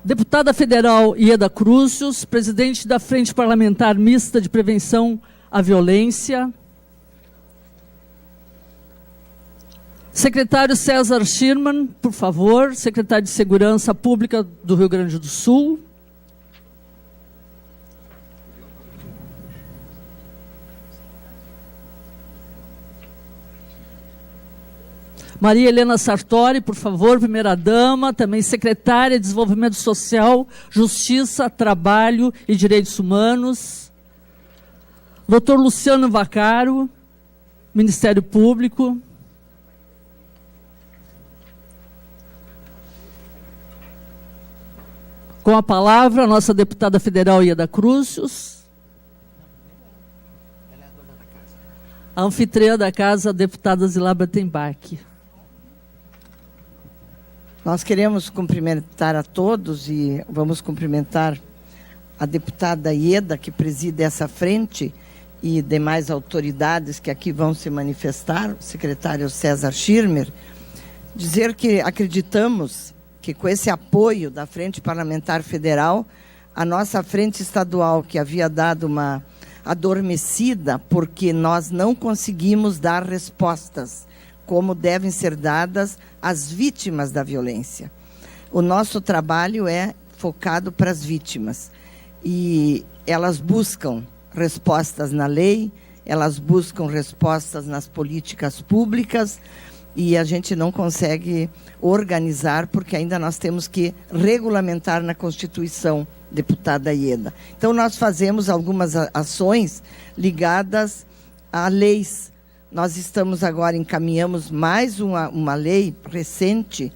Deputada federal Ieda Crucius, presidente da Frente Parlamentar Mista de Prevenção à Violência. Secretário César Schirman, por favor, secretário de Segurança Pública do Rio Grande do Sul. Maria Helena Sartori, por favor, primeira-dama, também secretária de Desenvolvimento Social, Justiça, Trabalho e Direitos Humanos. Doutor Luciano Vaccaro, Ministério Público. Com a palavra, a nossa deputada federal Ieda Crucius. A anfitriã da casa, a deputada Zilá Breitenbach. Nós queremos cumprimentar a todos e vamos cumprimentar a deputada Ieda, que preside essa frente, e demais autoridades que aqui vão se manifestar, o secretário César Schirmer, dizer que acreditamos que com esse apoio da Frente Parlamentar Federal, a nossa frente estadual, que havia dado uma adormecida, porque nós não conseguimos dar respostas como devem ser dadas às vítimas da violência. O nosso trabalho é focado para as vítimas e elas buscam respostas na lei, elas buscam respostas nas políticas públicas e a gente não consegue organizar porque ainda nós temos que regulamentar na Constituição, deputada Ieda. Então nós fazemos algumas ações ligadas a leis. Nós estamos agora, encaminhamos mais uma lei recente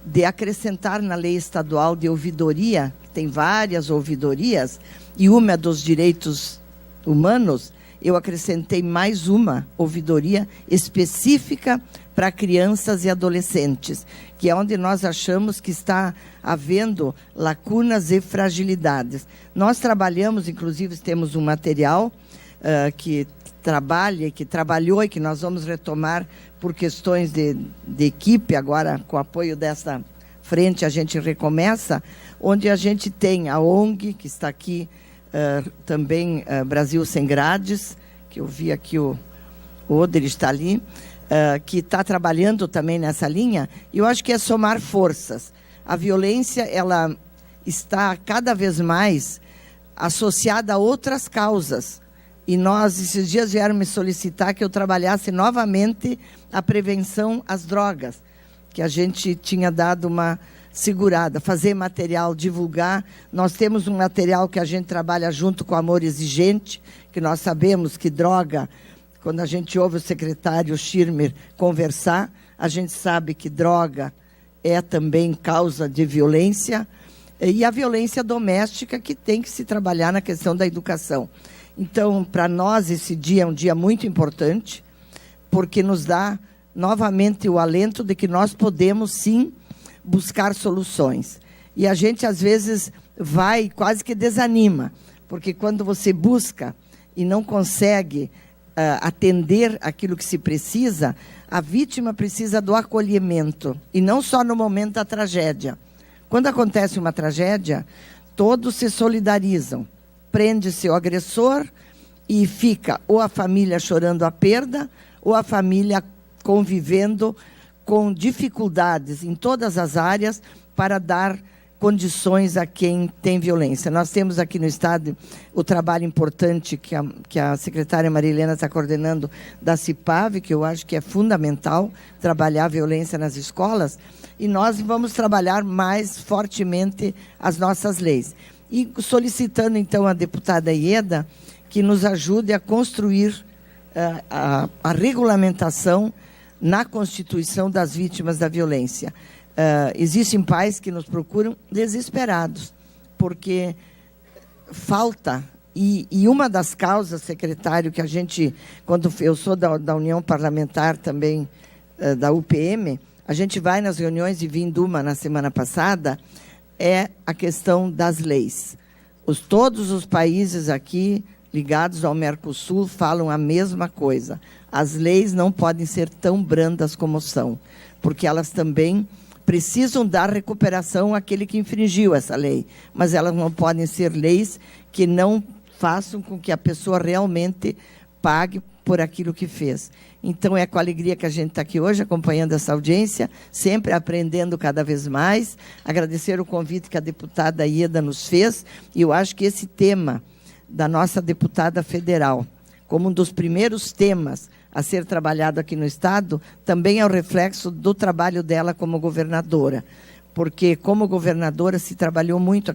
de acrescentar na lei estadual de ouvidoria, que tem várias ouvidorias, e uma dos direitos humanos, eu acrescentei mais uma ouvidoria específica para crianças e adolescentes, que é onde nós achamos que está havendo lacunas e fragilidades. Nós trabalhamos, inclusive temos um material que trabalhou e que nós vamos retomar por questões de equipe, agora com o apoio dessa frente a gente recomeça, onde a gente tem a ONG, que está aqui também, Brasil Sem Grades, que eu vi aqui o Oder está ali, que está trabalhando também nessa linha, e eu acho que é somar forças. A violência, ela está cada vez mais associada a outras causas. E nós, esses dias, vieram me solicitar que eu trabalhasse novamente a prevenção às drogas, que a gente tinha dado uma segurada, fazer material, divulgar. Nós temos um material que a gente trabalha junto com o Amor Exigente, que nós sabemos que droga, quando a gente ouve o secretário Schirmer conversar, a gente sabe que droga é também causa de violência, e a violência doméstica que tem que se trabalhar na questão da educação. Então, para nós, esse dia é um dia muito importante, porque nos dá novamente o alento de que nós podemos, sim, buscar soluções. E a gente, às vezes, vai quase que desanima, porque quando você busca e não consegue atender aquilo que se precisa, a vítima precisa do acolhimento, e não só no momento da tragédia. Quando acontece uma tragédia, todos se solidarizam. Prende-se o agressor e fica ou a família chorando a perda ou a família convivendo com dificuldades em todas as áreas para dar condições a quem tem violência. Nós temos aqui no Estado o trabalho importante que a secretária Maria Helena está coordenando da CIPAV, que eu acho que é fundamental trabalhar a violência nas escolas, e nós vamos trabalhar mais fortemente as nossas leis. E solicitando, então, a deputada Ieda que nos ajude a construir a regulamentação na Constituição das vítimas da violência. Existem pais que nos procuram desesperados, porque falta, e uma das causas, secretário, que a gente, quando eu sou da União Parlamentar também, da UPM, a gente vai nas reuniões, e vim de uma na semana passada, é a questão das leis. Todos os países aqui ligados ao Mercosul falam a mesma coisa. As leis não podem ser tão brandas como são, porque elas também precisam dar recuperação àquele que infringiu essa lei, mas elas não podem ser leis que não façam com que a pessoa realmente pague por aquilo que fez. Então, é com alegria que a gente está aqui hoje, acompanhando essa audiência, sempre aprendendo cada vez mais. Agradecer o convite que a deputada Ieda nos fez, e eu acho que esse tema da nossa deputada federal, como um dos primeiros temas a ser trabalhado aqui no Estado, também é o reflexo do trabalho dela como governadora, porque como governadora se trabalhou muito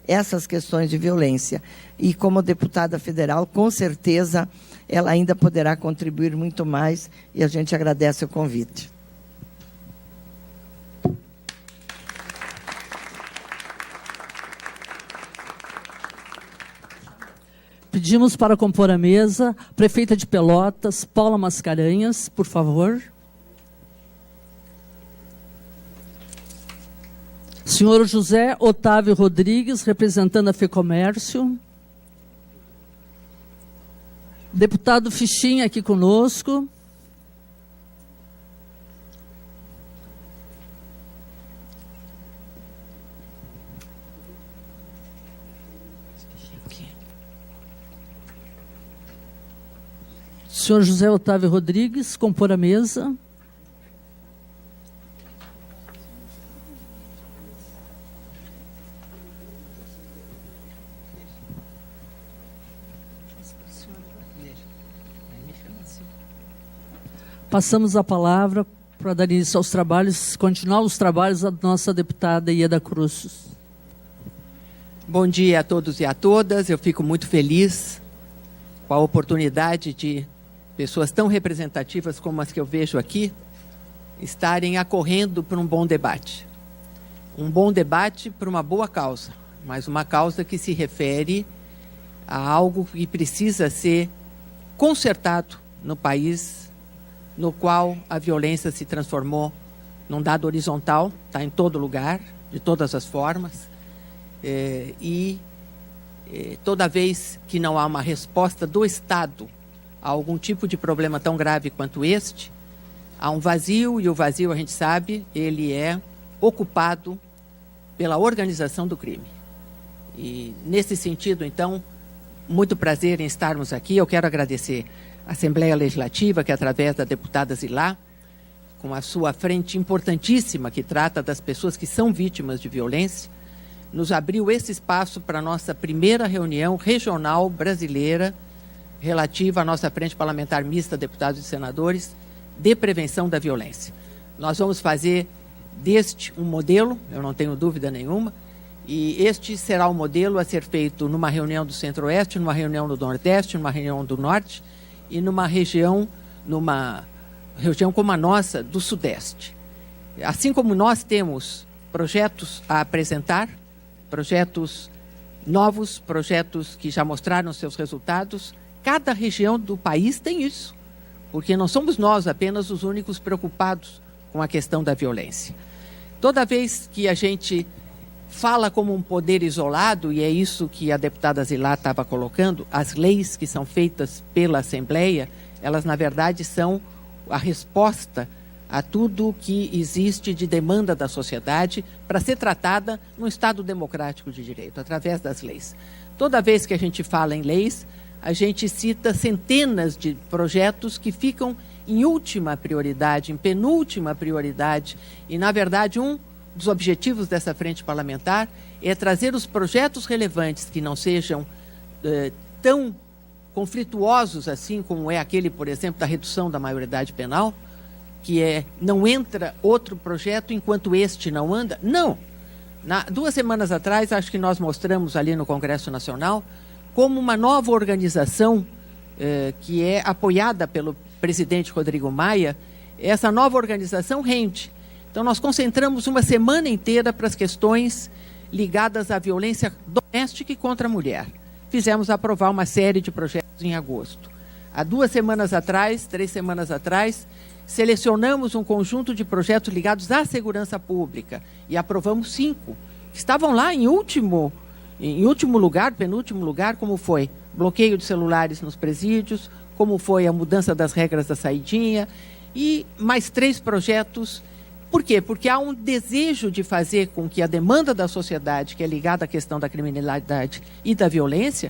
essas questões de violência, e como deputada federal, com certeza, ela ainda poderá contribuir muito mais, e a gente agradece o convite. Pedimos para compor a mesa, prefeita de Pelotas, Paula Mascarenhas, por favor. Senhor José Otávio Rodrigues, representando a FEComércio. Deputado Fichinha aqui conosco. Senhor José Otávio Rodrigues, compor a mesa. Passamos a palavra para dar início aos trabalhos, continuar os trabalhos da nossa deputada Ieda Cruz. Bom dia a todos e a todas. Eu fico muito feliz com a oportunidade de pessoas tão representativas como as que eu vejo aqui estarem acorrendo por um bom debate. Um bom debate por uma boa causa, mas uma causa que se refere a algo que precisa ser consertado no país, no qual a violência se transformou num dado horizontal, está em todo lugar, de todas as formas, toda vez que não há uma resposta do Estado a algum tipo de problema tão grave quanto este, há um vazio, e o vazio, a gente sabe, ele é ocupado pela organização do crime. E, nesse sentido, então, muito prazer em estarmos aqui. Eu quero agradecer a Assembleia Legislativa, que através da deputada Zilá, com a sua frente importantíssima, que trata das pessoas que são vítimas de violência, nos abriu esse espaço para a nossa primeira reunião regional brasileira relativa à nossa frente parlamentar mista, deputados e senadores, de prevenção da violência. Nós vamos fazer deste um modelo, eu não tenho dúvida nenhuma, e este será o modelo a ser feito numa reunião do Centro-Oeste, numa reunião do Nordeste, numa reunião do Norte e numa região como a nossa, do Sudeste. Assim como nós temos projetos a apresentar, projetos novos, projetos que já mostraram seus resultados, cada região do país tem isso, porque não somos nós apenas os únicos preocupados com a questão da violência. Toda vez que a gente fala como um poder isolado, e é isso que a deputada Zilá estava colocando, as leis que são feitas pela Assembleia, elas na verdade são a resposta a tudo que existe de demanda da sociedade para ser tratada num Estado democrático de direito, através das leis. Toda vez que a gente fala em leis, a gente cita centenas de projetos que ficam em última prioridade, em penúltima prioridade, e, na verdade, um dos objetivos dessa frente parlamentar é trazer os projetos relevantes que não sejam tão conflituosos assim como é aquele, por exemplo, da redução da maioridade penal, que não entra outro projeto enquanto este não anda. Não! 2 semanas atrás, acho que nós mostramos ali no Congresso Nacional como uma nova organização que é apoiada pelo presidente Rodrigo Maia, essa nova organização rende. Então, nós concentramos uma semana inteira para as questões ligadas à violência doméstica e contra a mulher. Fizemos aprovar uma série de projetos em agosto. Há 2 semanas atrás, 3 semanas atrás, selecionamos um conjunto de projetos ligados à segurança pública e aprovamos 5, que estavam lá em último lugar, penúltimo lugar, como foi bloqueio de celulares nos presídios, como foi a mudança das regras da saidinha, e mais 3 projetos Por quê? Porque há um desejo de fazer com que a demanda da sociedade, que é ligada à questão da criminalidade e da violência,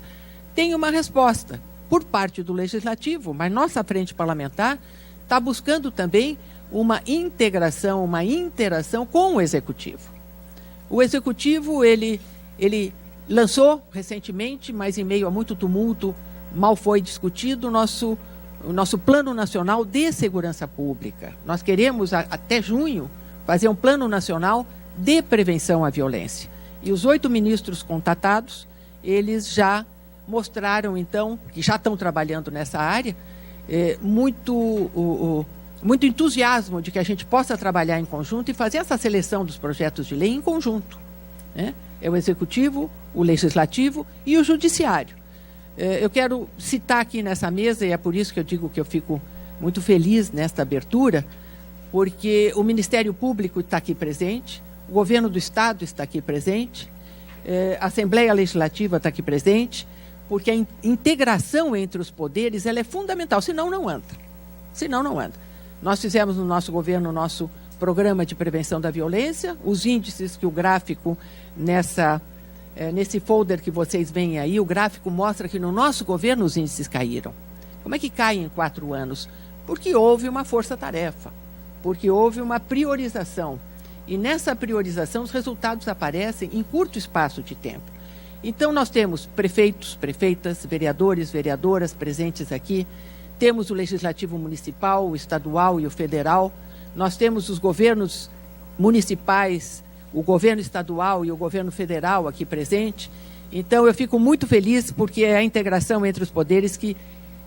tenha uma resposta por parte do Legislativo, mas nossa frente parlamentar está buscando também uma integração, uma interação com o Executivo. O Executivo, ele lançou recentemente, mas em meio a muito tumulto, mal foi discutido, o nosso Plano Nacional de Segurança Pública. Nós queremos, até junho, fazer um Plano Nacional de Prevenção à Violência. E os 8 ministros contatados, eles já mostraram, então, que já estão trabalhando nessa área, muito entusiasmo de que a gente possa trabalhar em conjunto e fazer essa seleção dos projetos de lei em conjunto, né? É o Executivo, o Legislativo e o Judiciário. Eu quero citar aqui nessa mesa, e é por isso que eu digo que eu fico muito feliz nesta abertura, porque o Ministério Público está aqui presente, o Governo do Estado está aqui presente, a Assembleia Legislativa está aqui presente, porque a integração entre os poderes ela é fundamental, senão não anda. Senão não anda. Nós fizemos no nosso governo o nosso programa de prevenção da violência, os índices que o gráfico, nesse folder que vocês veem aí, o gráfico mostra que no nosso governo os índices caíram. Como é que caem em 4 anos? Porque houve uma força-tarefa, porque houve uma priorização. E nessa priorização os resultados aparecem em curto espaço de tempo. Então nós temos prefeitos, prefeitas, vereadores, vereadoras presentes aqui, temos o Legislativo Municipal, o Estadual e o Federal, nós temos os governos municipais, o governo estadual e o governo federal aqui presente. Então eu fico muito feliz porque é a integração entre os poderes que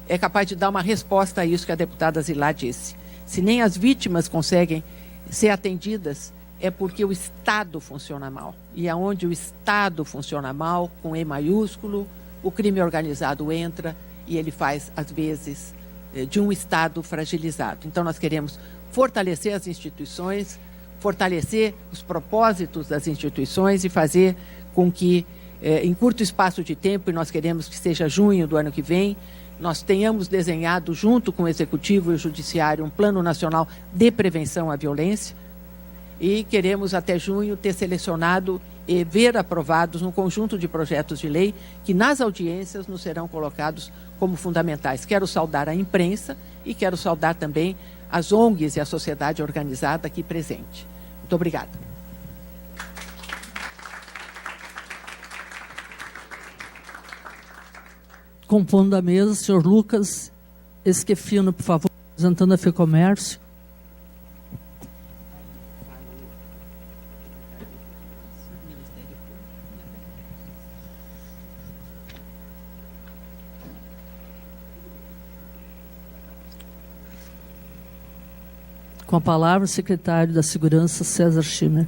é capaz de dar uma resposta a isso que a deputada Zilá disse. Se nem as vítimas conseguem ser atendidas, é porque o Estado funciona mal. E aonde o Estado funciona mal, com E maiúsculo, o crime organizado entra e ele faz, às vezes, de um Estado fragilizado. Então nós queremos fortalecer as instituições, fortalecer os propósitos das instituições e fazer com que, em curto espaço de tempo, e nós queremos que seja junho do ano que vem, nós tenhamos desenhado, junto com o Executivo e o Judiciário, um Plano Nacional de Prevenção à Violência, e queremos até junho ter selecionado e ver aprovados um conjunto de projetos de lei que nas audiências nos serão colocados como fundamentais. Quero saudar a imprensa e quero saudar também as ONGs e a sociedade organizada aqui presente. Muito obrigada. Compondo a mesa, senhor Lucas Esquefino, por favor, representando a FEComércio. Com a palavra, o secretário da Segurança, César Schimmer.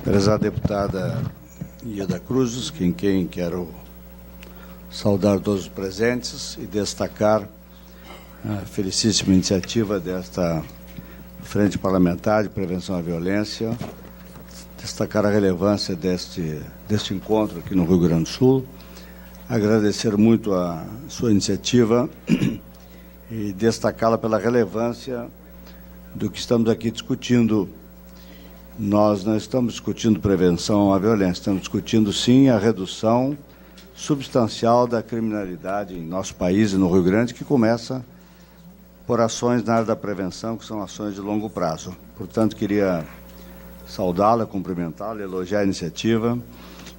Prezada deputada Ieda Cruzes, quem quero saudar todos os presentes e destacar a felicíssima iniciativa desta Frente Parlamentar de Prevenção à Violência, destacar a relevância deste encontro aqui no Rio Grande do Sul, agradecer muito a sua iniciativa e destacá-la pela relevância do que estamos aqui discutindo. Nós não estamos discutindo prevenção à violência, estamos discutindo, sim, a redução substancial da criminalidade em nosso país e no Rio Grande, que começa por ações na área da prevenção, que são ações de longo prazo. Portanto, queria saudá-la, cumprimentá-la, elogiar a iniciativa,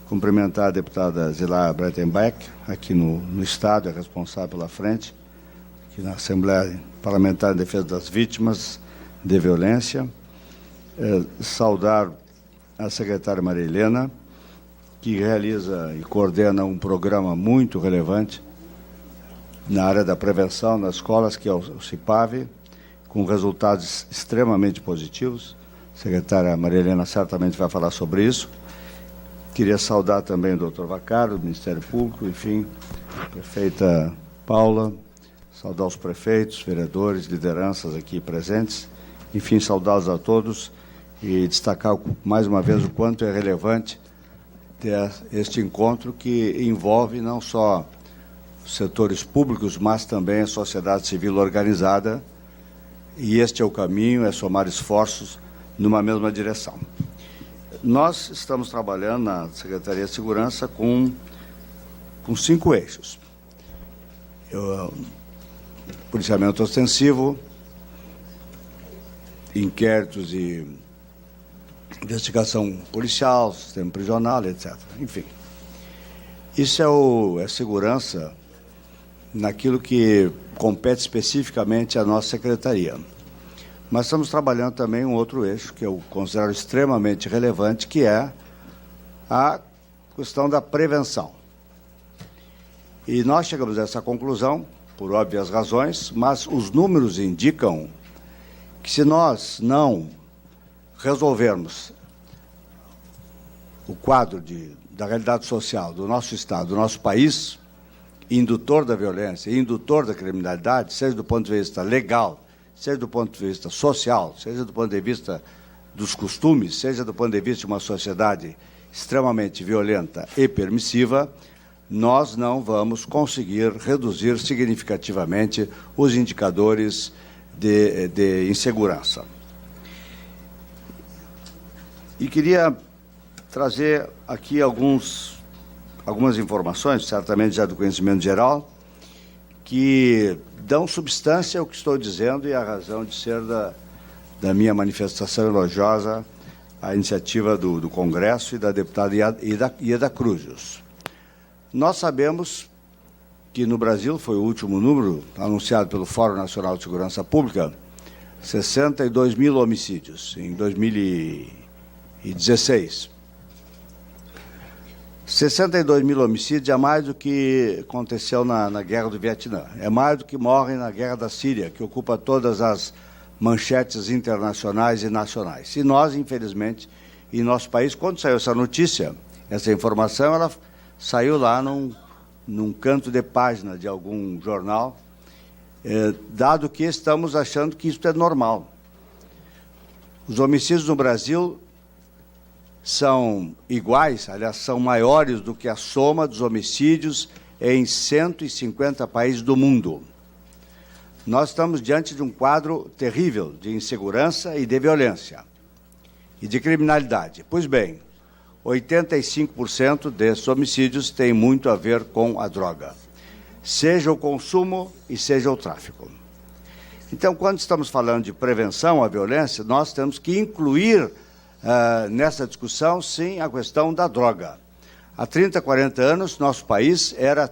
cumprimentar a deputada Zilá Breitenbach, aqui no Estado, é responsável pela frente, aqui na Assembleia Parlamentar em Defesa das Vítimas de Violência, saudar a secretária Maria Helena, que realiza e coordena um programa muito relevante na área da prevenção nas escolas, que é o CIPAV, com resultados extremamente positivos. A secretária Maria Helena certamente vai falar sobre isso. Queria saudar também o doutor Vaccaro, do Ministério Público, enfim, a prefeita Paula, saudar os prefeitos, vereadores, lideranças aqui presentes, enfim, saudá-los a todos e destacar mais uma vez o quanto é relevante ter este encontro que envolve não só os setores públicos, mas também a sociedade civil organizada, e este é o caminho, é somar esforços numa mesma direção. Nós estamos trabalhando na Secretaria de Segurança com 5 eixos. Policiamento ostensivo, inquéritos e investigação policial, sistema prisional, etc. Enfim, isso é segurança naquilo que compete especificamente à nossa secretaria. Mas estamos trabalhando também um outro eixo que eu considero extremamente relevante, que é a questão da prevenção. E nós chegamos a essa conclusão, por óbvias razões, mas os números indicam que se nós não resolvermos o quadro da realidade social do nosso Estado, do nosso país, indutor da violência, indutor da criminalidade, seja do ponto de vista legal, seja do ponto de vista social, seja do ponto de vista dos costumes, seja do ponto de vista de uma sociedade extremamente violenta e permissiva, nós não vamos conseguir reduzir significativamente os indicadores de insegurança. E queria trazer aqui algumas informações, certamente já do conhecimento geral, que dão substância ao que estou dizendo e a razão de ser da minha manifestação elogiosa à iniciativa do Congresso e da deputada Ieda Cruzius. Nós sabemos que no Brasil, foi o último número anunciado pelo Fórum Nacional de Segurança Pública, 62 mil homicídios em 2016. 62 mil homicídios é mais do que aconteceu na Guerra do Vietnã. É mais do que morrem na Guerra da Síria, que ocupa todas as manchetes internacionais e nacionais. E nós, infelizmente, em nosso país, quando saiu essa notícia, essa informação, ela saiu lá num canto de página de algum jornal, dado que estamos achando que isso é normal. Os homicídios no Brasil são iguais, aliás, são maiores do que a soma dos homicídios em 150 países do mundo. Nós estamos diante de um quadro terrível de insegurança e de violência e de criminalidade. Pois bem, 85% desses homicídios têm muito a ver com a droga, seja o consumo e seja o tráfico. Então, quando estamos falando de prevenção à violência, nós temos que incluir nessa discussão, sim, a questão da droga. Há 30, 40 anos, nosso país era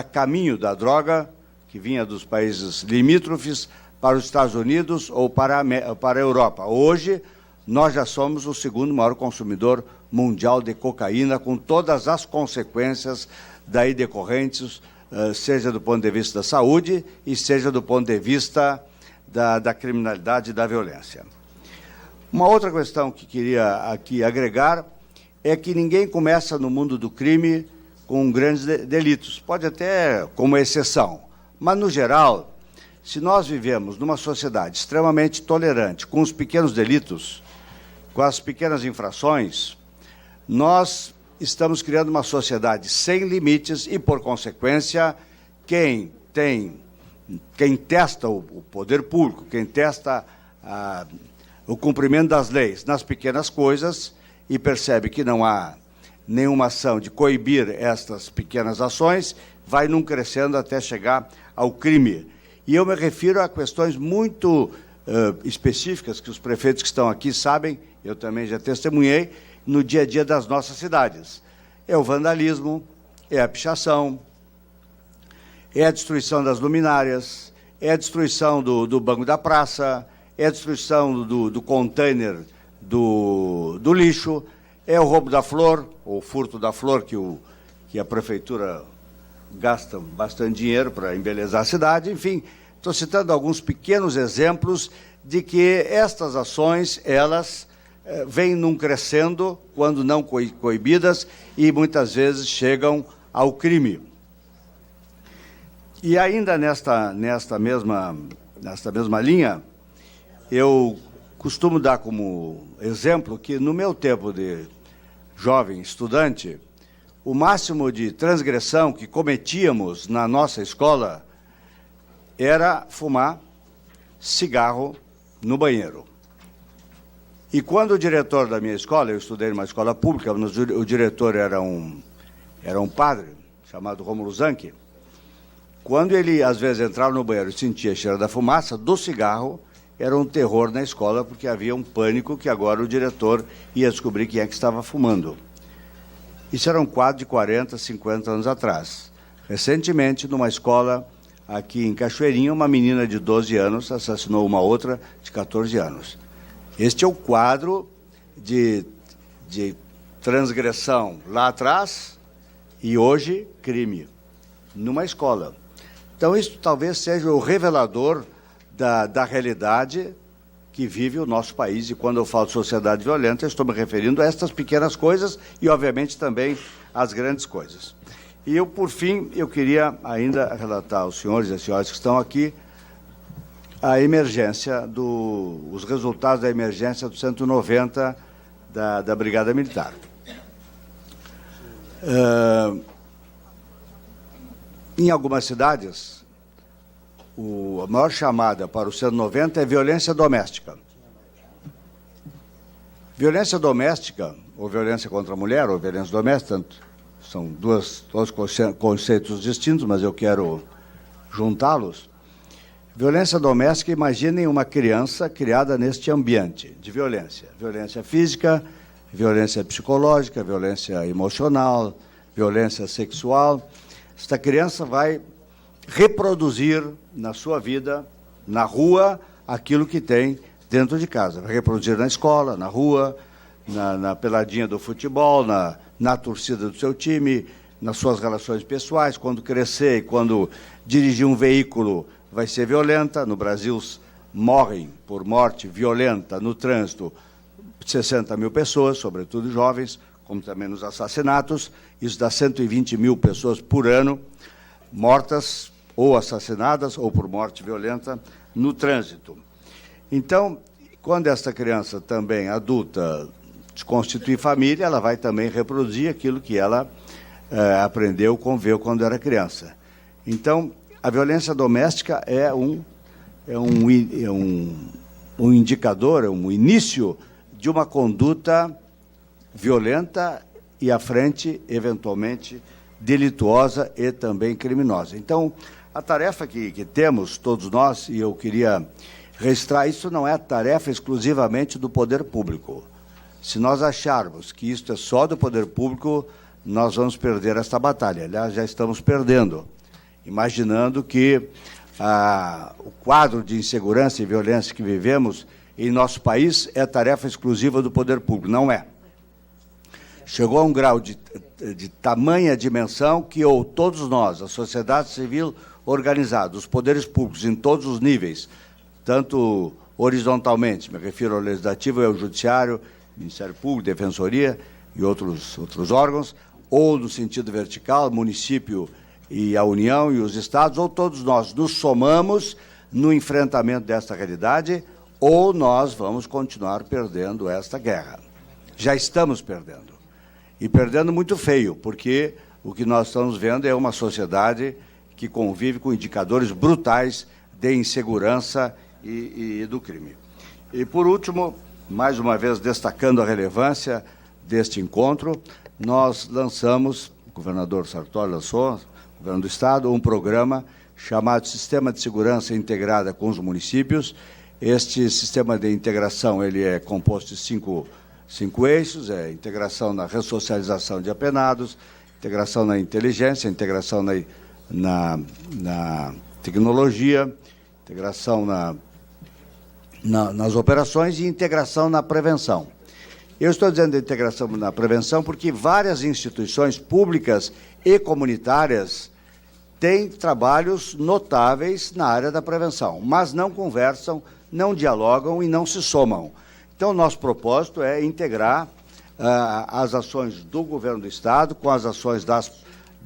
caminho da droga, que vinha dos países limítrofes, para os Estados Unidos ou para a Europa. Hoje, nós já somos o segundo maior consumidor mundial de cocaína, com todas as consequências daí decorrentes, seja do ponto de vista da saúde e seja do ponto de vista da criminalidade e da violência. Uma outra questão que queria aqui agregar é que ninguém começa no mundo do crime com grandes delitos, pode até como exceção, mas no geral, se nós vivemos numa sociedade extremamente tolerante com os pequenos delitos, com as pequenas infrações, nós estamos criando uma sociedade sem limites e, por consequência, quem testa o poder público, quem testa o cumprimento das leis nas pequenas coisas e percebe que não há nenhuma ação de coibir estas pequenas ações, vai num crescendo até chegar ao crime. E eu me refiro a questões muito específicas que os prefeitos que estão aqui sabem, eu também já testemunhei, no dia a dia das nossas cidades. É o vandalismo, é a pichação, é a destruição das luminárias, é a destruição do banco da praça, é a destruição do container do lixo, é o roubo da flor, ou furto da flor, que a prefeitura gasta bastante dinheiro para embelezar a cidade. Enfim, estou citando alguns pequenos exemplos de que estas ações, elas vêm num crescendo, quando não coibidas, e muitas vezes chegam ao crime. E ainda nesta mesma linha, eu costumo dar como exemplo que, no meu tempo de jovem estudante, o máximo de transgressão que cometíamos na nossa escola era fumar cigarro no banheiro. E quando o diretor da minha escola, eu estudei numa escola pública, o diretor era um padre chamado Rômulo Zanchi. Quando ele, às vezes, entrava no banheiro e sentia cheiro da fumaça do cigarro, era um terror na escola, porque havia um pânico que agora o diretor ia descobrir quem é que estava fumando. Isso era um quadro de 40, 50 anos atrás. Recentemente, numa escola aqui em Cachoeirinha, uma menina de 12 anos assassinou uma outra de 14 anos. Este é o quadro de transgressão lá atrás e hoje crime, numa escola. Então, isso talvez seja o revelador da realidade que vive o nosso país. E quando eu falo de sociedade violenta, eu estou me referindo a estas pequenas coisas e, obviamente, também às grandes coisas. E eu, por fim, eu queria ainda relatar aos senhores e às senhoras que estão aqui a emergência, os resultados da emergência do 190 da Brigada Militar. Em algumas cidades, a maior chamada para o 190 é violência doméstica. Violência doméstica, ou violência contra a mulher, ou violência doméstica, tanto, são dois conceitos distintos, mas eu quero juntá-los. Violência doméstica, imaginem uma criança criada neste ambiente de violência. Violência física, violência psicológica, violência emocional, violência sexual. Esta criança vai reproduzir na sua vida, na rua, aquilo que tem dentro de casa. Vai reproduzir na escola, na rua, na peladinha do futebol, na torcida do seu time, nas suas relações pessoais. Quando crescer e quando dirigir um veículo, vai ser violenta. No Brasil, morrem por morte violenta no trânsito 60 mil pessoas, sobretudo jovens, como também nos assassinatos. Isso dá 120 mil pessoas por ano mortas ou assassinadas ou por morte violenta no trânsito. Então, quando esta criança também adulta constituir família, ela vai também reproduzir aquilo que ela aprendeu, conviveu quando era criança. Então, a violência doméstica é um indicador, é um início de uma conduta violenta e à frente, eventualmente, delituosa e também criminosa. Então, a tarefa que temos, todos nós, e eu queria registrar, isso não é tarefa exclusivamente do poder público. Se nós acharmos que isto é só do poder público, nós vamos perder esta batalha. Aliás, já estamos perdendo, imaginando que o quadro de insegurança e violência que vivemos em nosso país é tarefa exclusiva do poder público. Não é. Chegou a um grau de tamanha dimensão que ou todos nós, a sociedade civil organizada, os poderes públicos em todos os níveis, tanto horizontalmente, me refiro ao Legislativo e ao Judiciário, Ministério Público, Defensoria e outros órgãos, ou no sentido vertical, município e a União e os Estados, ou todos nós nos somamos no enfrentamento desta realidade, ou nós vamos continuar perdendo esta guerra. Já estamos perdendo. E perdendo muito feio, porque o que nós estamos vendo é uma sociedade que convive com indicadores brutais de insegurança e do crime. E, por último, mais uma vez destacando a relevância deste encontro, nós lançamos, o governador Sartori lançou, o governo do Estado, um programa chamado Sistema de Segurança Integrada com os Municípios. Este sistema de integração ele é composto de cinco eixos: integração na ressocialização de apenados, integração na inteligência, integração na tecnologia, integração nas operações e integração na prevenção. Eu estou dizendo de integração na prevenção porque várias instituições públicas e comunitárias têm trabalhos notáveis na área da prevenção, mas não conversam, não dialogam e não se somam. Então, o nosso propósito é integrar as ações do governo do Estado com as ações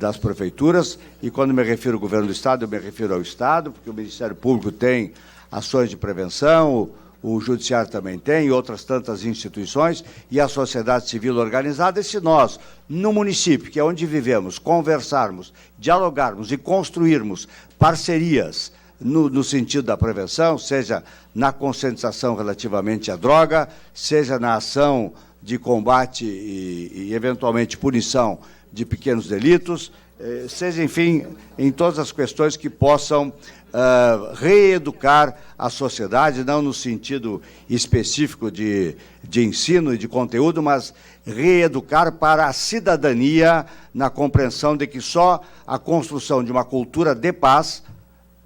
das prefeituras, e quando me refiro ao governo do Estado, eu me refiro ao Estado, porque o Ministério Público tem ações de prevenção, o Judiciário também tem, e outras tantas instituições, e a sociedade civil organizada. E se nós, no município, que é onde vivemos, conversarmos, dialogarmos e construirmos parcerias no sentido da prevenção, seja na conscientização relativamente à droga, seja na ação de combate e eventualmente, punição de pequenos delitos, seja, enfim, em todas as questões que possam reeducar a sociedade, não no sentido específico de ensino e de conteúdo, mas reeducar para a cidadania na compreensão de que só a construção de uma cultura de paz,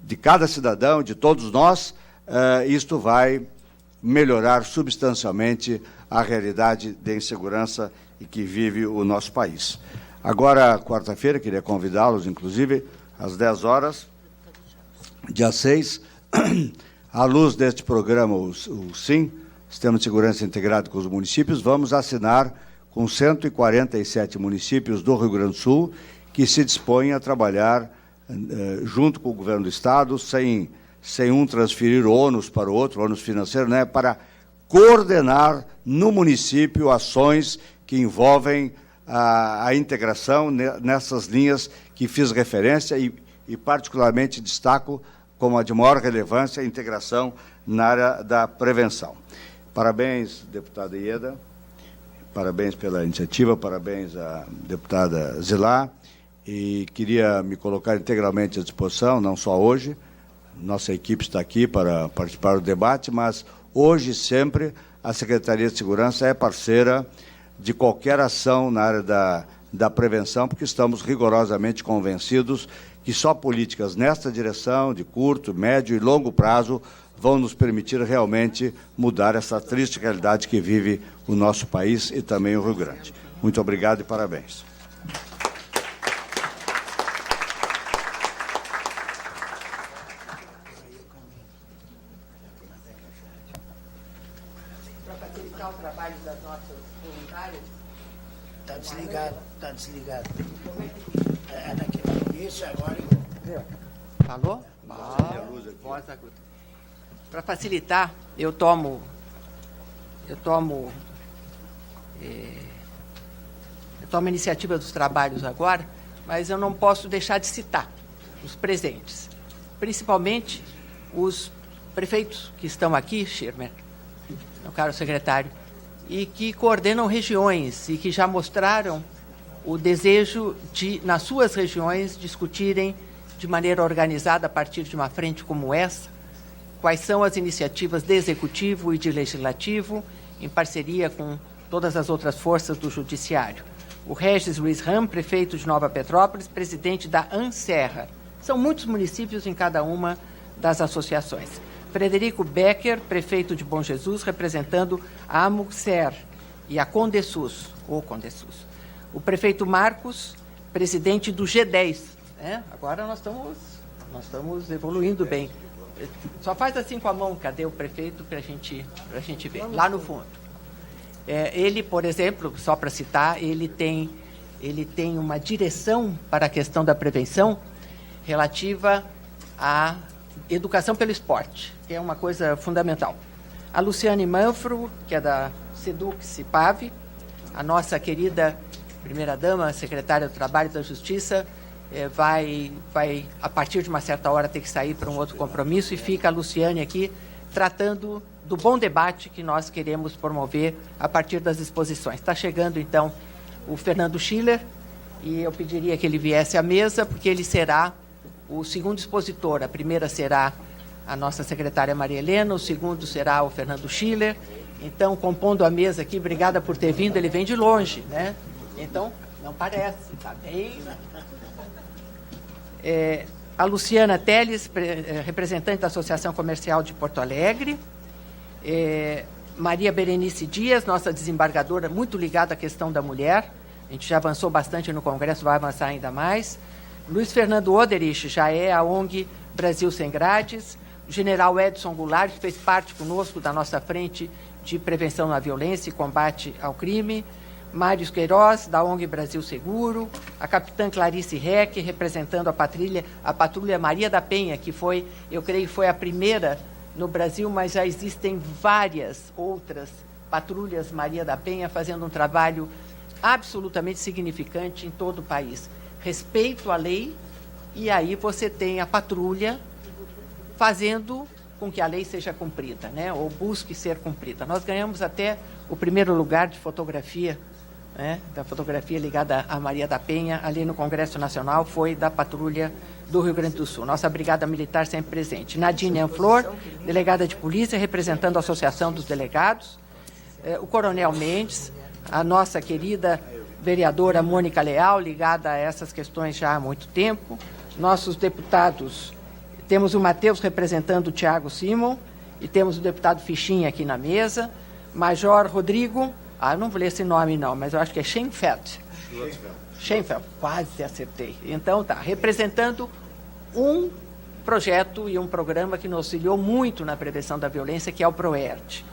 de cada cidadão, de todos nós, isto vai melhorar substancialmente a realidade de insegurança em que vive o nosso país. Agora, quarta-feira, queria convidá-los, inclusive, às 10 horas, dia 6, à luz deste programa, o SIM, Sistema de Segurança Integrado com os Municípios, vamos assinar com 147 municípios do Rio Grande do Sul que se dispõem a trabalhar junto com o governo do Estado, sem um transferir ônus para o outro, ônus financeiro, né, para coordenar no município ações que envolvem a integração nessas linhas que fiz referência e particularmente destaco como a de maior relevância a integração na área da prevenção. Parabéns, deputada Ieda, parabéns pela iniciativa, parabéns à deputada Zilá, e queria me colocar integralmente à disposição, não só hoje, nossa equipe está aqui para participar do debate, mas hoje e sempre a Secretaria de Segurança é parceira de qualquer ação na área da prevenção, porque estamos rigorosamente convencidos que só políticas nesta direção, de curto, médio e longo prazo, vão nos permitir realmente mudar essa triste realidade que vive o nosso país e também o Rio Grande. Muito obrigado e parabéns. Para facilitar o trabalho das nossas voluntárias. Está desligado. Isso agora. Falou? Voz aguda. Para facilitar, eu tomo a iniciativa dos trabalhos agora, mas eu não posso deixar de citar os presentes, principalmente os prefeitos que estão aqui, Schirmer, meu caro secretário, e que coordenam regiões e que já mostraram o desejo de, nas suas regiões, discutirem de maneira organizada, a partir de uma frente como essa, quais são as iniciativas de executivo e de legislativo, em parceria com todas as outras forças do judiciário. O Regis Luiz Ram, prefeito de Nova Petrópolis, presidente da ANSERRA. São muitos municípios em cada uma das associações. Frederico Becker, prefeito de Bom Jesus, representando a AMUCSER e a Condesus, ou Condesus. O prefeito Marcos, presidente do G10. Agora nós estamos evoluindo bem. Só faz assim com a mão, cadê o prefeito, para a gente ver, lá no fundo. Ele, por exemplo, só para citar, ele tem uma direção para a questão da prevenção relativa à educação pelo esporte, que é uma coisa fundamental. A Luciane Manfro, que é da SEDUC-CIPAV, a nossa querida primeira-dama, secretária do Trabalho e da Justiça, vai, a partir de uma certa hora, ter que sair para um outro compromisso, e fica a Luciane aqui tratando do bom debate que nós queremos promover a partir das exposições. Está chegando, então, o Fernando Schiller, e eu pediria que ele viesse à mesa, porque ele será o segundo expositor. A primeira será a nossa secretária Maria Helena, o segundo será o Fernando Schiller. Então, compondo a mesa aqui, obrigada por ter vindo, ele vem de longe, né? Então, não parece, está bem... a Luciana Teles, representante da Associação Comercial de Porto Alegre, Maria Berenice Dias, nossa desembargadora, muito ligada à questão da mulher, a gente já avançou bastante no Congresso, vai avançar ainda mais. Luiz Fernando Oderich, já é a ONG Brasil Sem Grades, o general Edson Goulart, que fez parte conosco da nossa frente de prevenção à violência e combate ao crime, Mário Queiroz, da ONG Brasil Seguro, a capitã Clarice Reck, representando a patrulha Maria da Penha, que foi, eu creio, foi a primeira no Brasil, mas já existem várias outras patrulhas Maria da Penha fazendo um trabalho absolutamente significante em todo o país. Respeito à lei, e aí você tem a patrulha fazendo com que a lei seja cumprida, né? Ou busque ser cumprida. Nós ganhamos até o primeiro lugar de fotografia, né? Da fotografia ligada à Maria da Penha, ali no Congresso Nacional, foi da patrulha do Rio Grande do Sul. Nossa Brigada Militar sempre presente. Nadine Anflor, delegada de polícia, representando a Associação dos Delegados. O Coronel Mendes, a nossa querida vereadora Mônica Leal, ligada a essas questões já há muito tempo. Nossos deputados, temos o Matheus representando o Tiago Simon, e temos o deputado Fichinha aqui na mesa. Major Rodrigo, eu não vou ler esse nome não, mas eu acho que é Schenfeld. Schenfeld, quase acertei. Então tá, representando um projeto e um programa que nos auxiliou muito na prevenção da violência, que é o PROERD.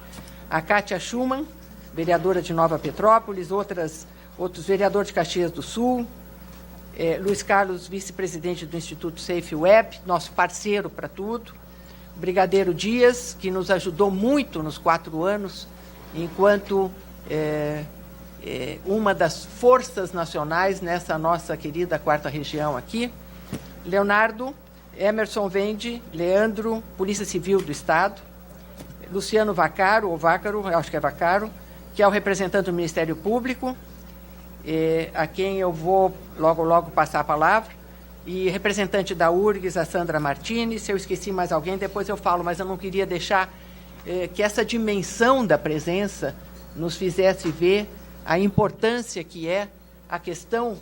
A Kátia Schumann, vereadora de Nova Petrópolis, outros vereadores de Caxias do Sul, Luiz Carlos, vice-presidente do Instituto Safe Web, nosso parceiro para tudo, o Brigadeiro Dias, que nos ajudou muito nos 4 anos, enquanto uma das forças nacionais nessa nossa querida 4ª região aqui, Leonardo, Emerson Vende, Leandro, Polícia Civil do Estado, Luciano Vaccaro, ou Vaccaro, eu acho que é Vaccaro, que é o representante do Ministério Público, a quem eu vou logo passar a palavra, e representante da URGS, a Sandra Martini. Se eu esqueci mais alguém, depois eu falo, mas eu não queria deixar que essa dimensão da presença nos fizesse ver a importância que é a questão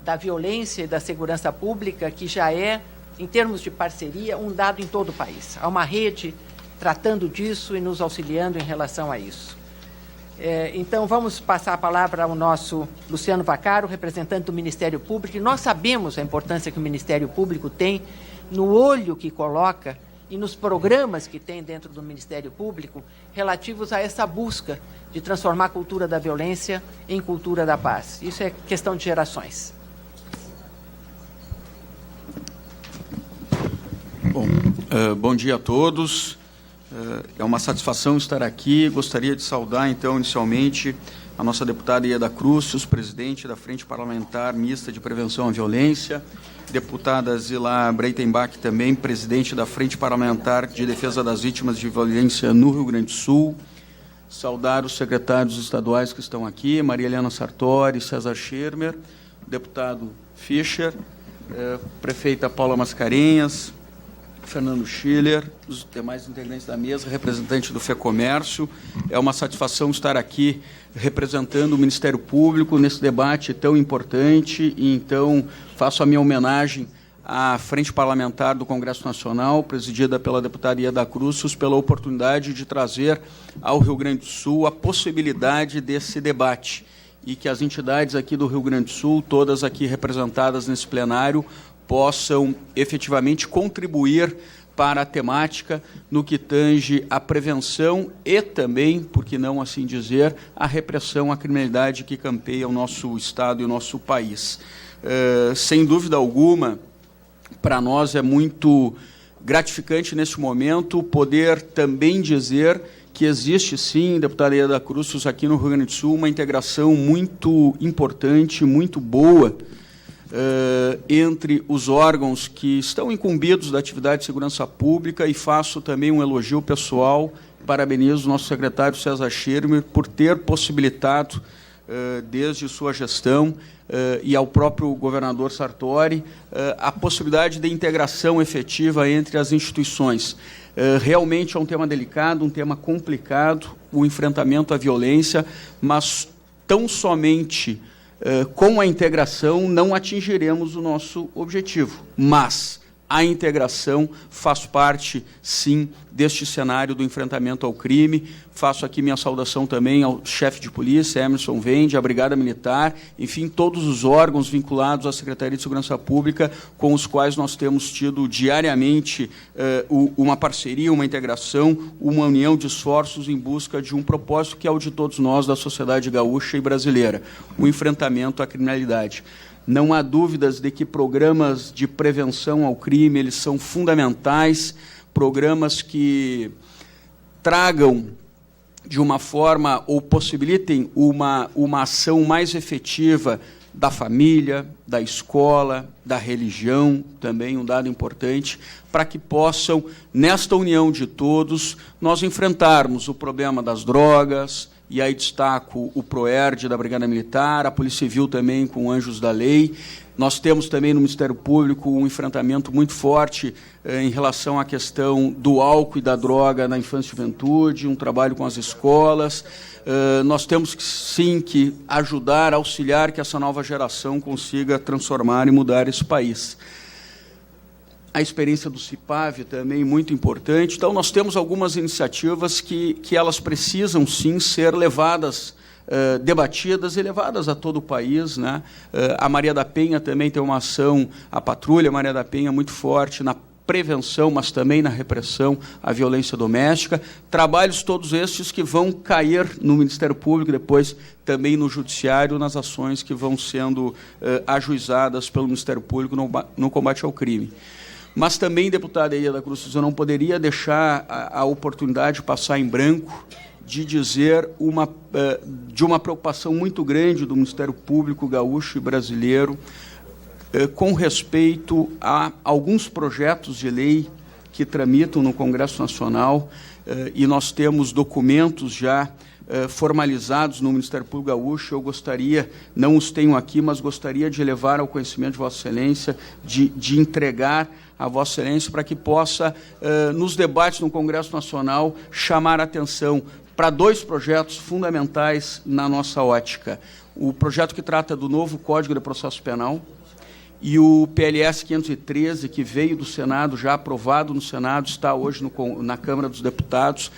da violência e da segurança pública, que já é, em termos de parceria, um dado em todo o país. Há uma rede tratando disso e nos auxiliando em relação a isso. Então, vamos passar a palavra ao nosso Luciano Vaccaro, representante do Ministério Público. E nós sabemos a importância que o Ministério Público tem no olho que coloca e nos programas que tem dentro do Ministério Público relativos a essa busca de transformar a cultura da violência em cultura da paz. Isso é questão de gerações. Bom dia a todos. É uma satisfação estar aqui. Gostaria de saudar, então, inicialmente, a nossa deputada Ieda Crucius, presidente da Frente Parlamentar Mista de Prevenção à Violência, deputada Zila Breitenbach, também presidente da Frente Parlamentar de Defesa das Vítimas de Violência no Rio Grande do Sul. Saudar os secretários estaduais que estão aqui, Maria Helena Sartori, César Schirmer, deputado Fischer, prefeita Paula Mascarenhas, Fernando Schiller, os demais integrantes da mesa, representante do FEComércio. É uma satisfação estar aqui representando o Ministério Público nesse debate tão importante, e então faço a minha homenagem à Frente Parlamentar do Congresso Nacional, presidida pela deputada Ieda Crucius, pela oportunidade de trazer ao Rio Grande do Sul a possibilidade desse debate, e que as entidades aqui do Rio Grande do Sul, todas aqui representadas nesse plenário, possam efetivamente contribuir para a temática no que tange à prevenção e também, por que não assim dizer, a repressão à criminalidade que campeia o nosso Estado e o nosso país. Sem dúvida alguma, para nós é muito gratificante neste momento poder também dizer que existe sim, deputada Ieda Crucius, aqui no Rio Grande do Sul, uma integração muito importante, muito boa, entre os órgãos que estão incumbidos da atividade de segurança pública, e faço também um elogio pessoal, parabenizo o nosso secretário César Schirmer por ter possibilitado, desde sua gestão, e ao próprio governador Sartori, a possibilidade de integração efetiva entre as instituições. Realmente é um tema delicado, um tema complicado, o enfrentamento à violência, mas tão somente com a integração não atingiremos o nosso objetivo. Mas, a integração faz parte, sim, deste cenário do enfrentamento ao crime. Faço aqui minha saudação também ao chefe de polícia, Emerson Vende, à Brigada Militar, enfim, todos os órgãos vinculados à Secretaria de Segurança Pública, com os quais nós temos tido diariamente uma parceria, uma integração, uma união de esforços em busca de um propósito que é o de todos nós, da sociedade gaúcha e brasileira, o enfrentamento à criminalidade. Não há dúvidas de que programas de prevenção ao crime, eles são fundamentais, programas que tragam de uma forma ou possibilitem uma ação mais efetiva da família, da escola, da religião, também um dado importante, para que possam, nesta união de todos, nós enfrentarmos o problema das drogas. E aí destaco o PROERD da Brigada Militar, a Polícia Civil também com Anjos da Lei. Nós temos também no Ministério Público um enfrentamento muito forte em relação à questão do álcool e da droga na infância e juventude, um trabalho com as escolas. Nós temos, sim, que ajudar, auxiliar que essa nova geração consiga transformar e mudar esse país. A experiência do CIPAV também muito importante. Então, nós temos algumas iniciativas que elas precisam, sim, ser levadas, debatidas e levadas a todo o país, né? A Maria da Penha também tem uma ação, a Patrulha Maria da Penha, muito forte na prevenção, mas também na repressão à violência doméstica. Trabalhos todos estes que vão cair no Ministério Público, depois também no Judiciário, nas ações que vão sendo ajuizadas pelo Ministério Público no combate ao crime. Mas também, deputada Ieda Cruz, eu não poderia deixar a oportunidade de passar em branco de dizer de uma preocupação muito grande do Ministério Público gaúcho e brasileiro com respeito a alguns projetos de lei que tramitam no Congresso Nacional, e nós temos documentos já formalizados no Ministério Público Gaúcho. Eu gostaria, não os tenho aqui, mas gostaria de levar ao conhecimento de Vossa Excelência, de entregar a Vossa Excelência para que possa, nos debates no Congresso Nacional, chamar a atenção para dois projetos fundamentais na nossa ótica. O projeto que trata do novo Código de Processo Penal e o PLS 513, que veio do Senado, já aprovado no Senado, está hoje na Câmara dos Deputados,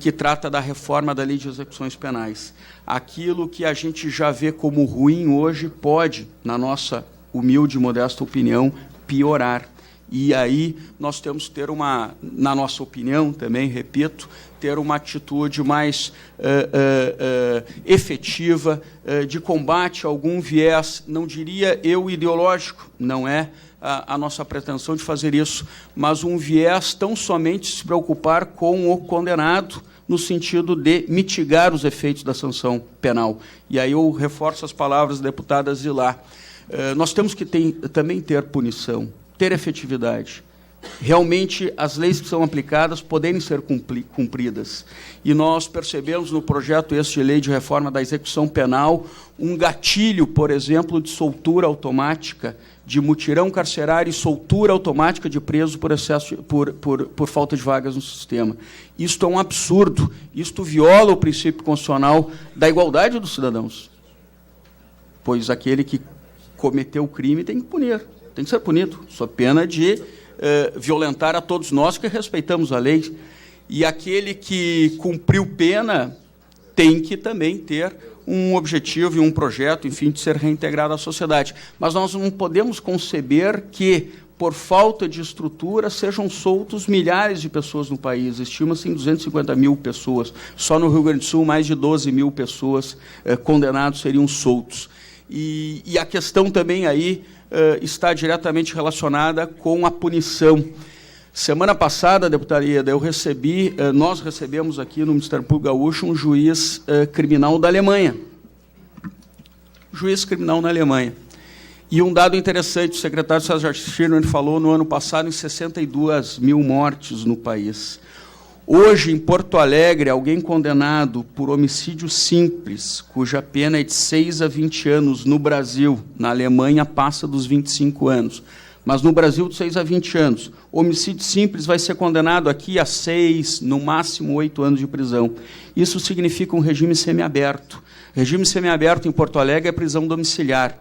que trata da reforma da Lei de Execuções Penais. Aquilo que a gente já vê como ruim hoje pode, na nossa humilde e modesta opinião, piorar. E aí nós temos que ter na nossa opinião, também, repito, ter uma atitude mais efetiva de combate a algum viés, não diria eu ideológico, não é a nossa pretensão de fazer isso, mas um viés tão somente se preocupar com o condenado, no sentido de mitigar os efeitos da sanção penal. E aí eu reforço as palavras da deputada Zilá. Nós temos que também ter punição, ter efetividade. Realmente, as leis que são aplicadas poderem ser cumpridas. E nós percebemos no projeto de lei de reforma da execução penal um gatilho, por exemplo, de soltura automática, de mutirão carcerário e soltura automática de preso por excesso por falta de vagas no sistema. Isto é um absurdo. Isto viola o princípio constitucional da igualdade dos cidadãos. Pois aquele que cometeu o crime tem que punir. Tem que ser punido, sob pena de violentar a todos nós que respeitamos a lei. E aquele que cumpriu pena tem que também ter um objetivo e um projeto, enfim, de ser reintegrado à sociedade. Mas nós não podemos conceber que, por falta de estrutura, sejam soltos milhares de pessoas no país. Estima-se em 250 mil pessoas. Só no Rio Grande do Sul, mais de 12 mil pessoas condenados seriam soltos. E a questão também aí está diretamente relacionada com a punição. Semana passada, deputada Ieda, nós recebemos aqui no Ministério Público Gaúcho um juiz criminal da Alemanha. Juiz criminal na Alemanha. E um dado interessante, o secretário César Schirmer falou no ano passado em 62 mil mortes no país. Hoje, em Porto Alegre, alguém condenado por homicídio simples, cuja pena é de 6 a 20 anos no Brasil, na Alemanha passa dos 25 anos, mas no Brasil de 6 a 20 anos. Homicídio simples vai ser condenado aqui a 6, no máximo 8 anos de prisão. Isso significa um regime semiaberto. Regime semiaberto em Porto Alegre é prisão domiciliar.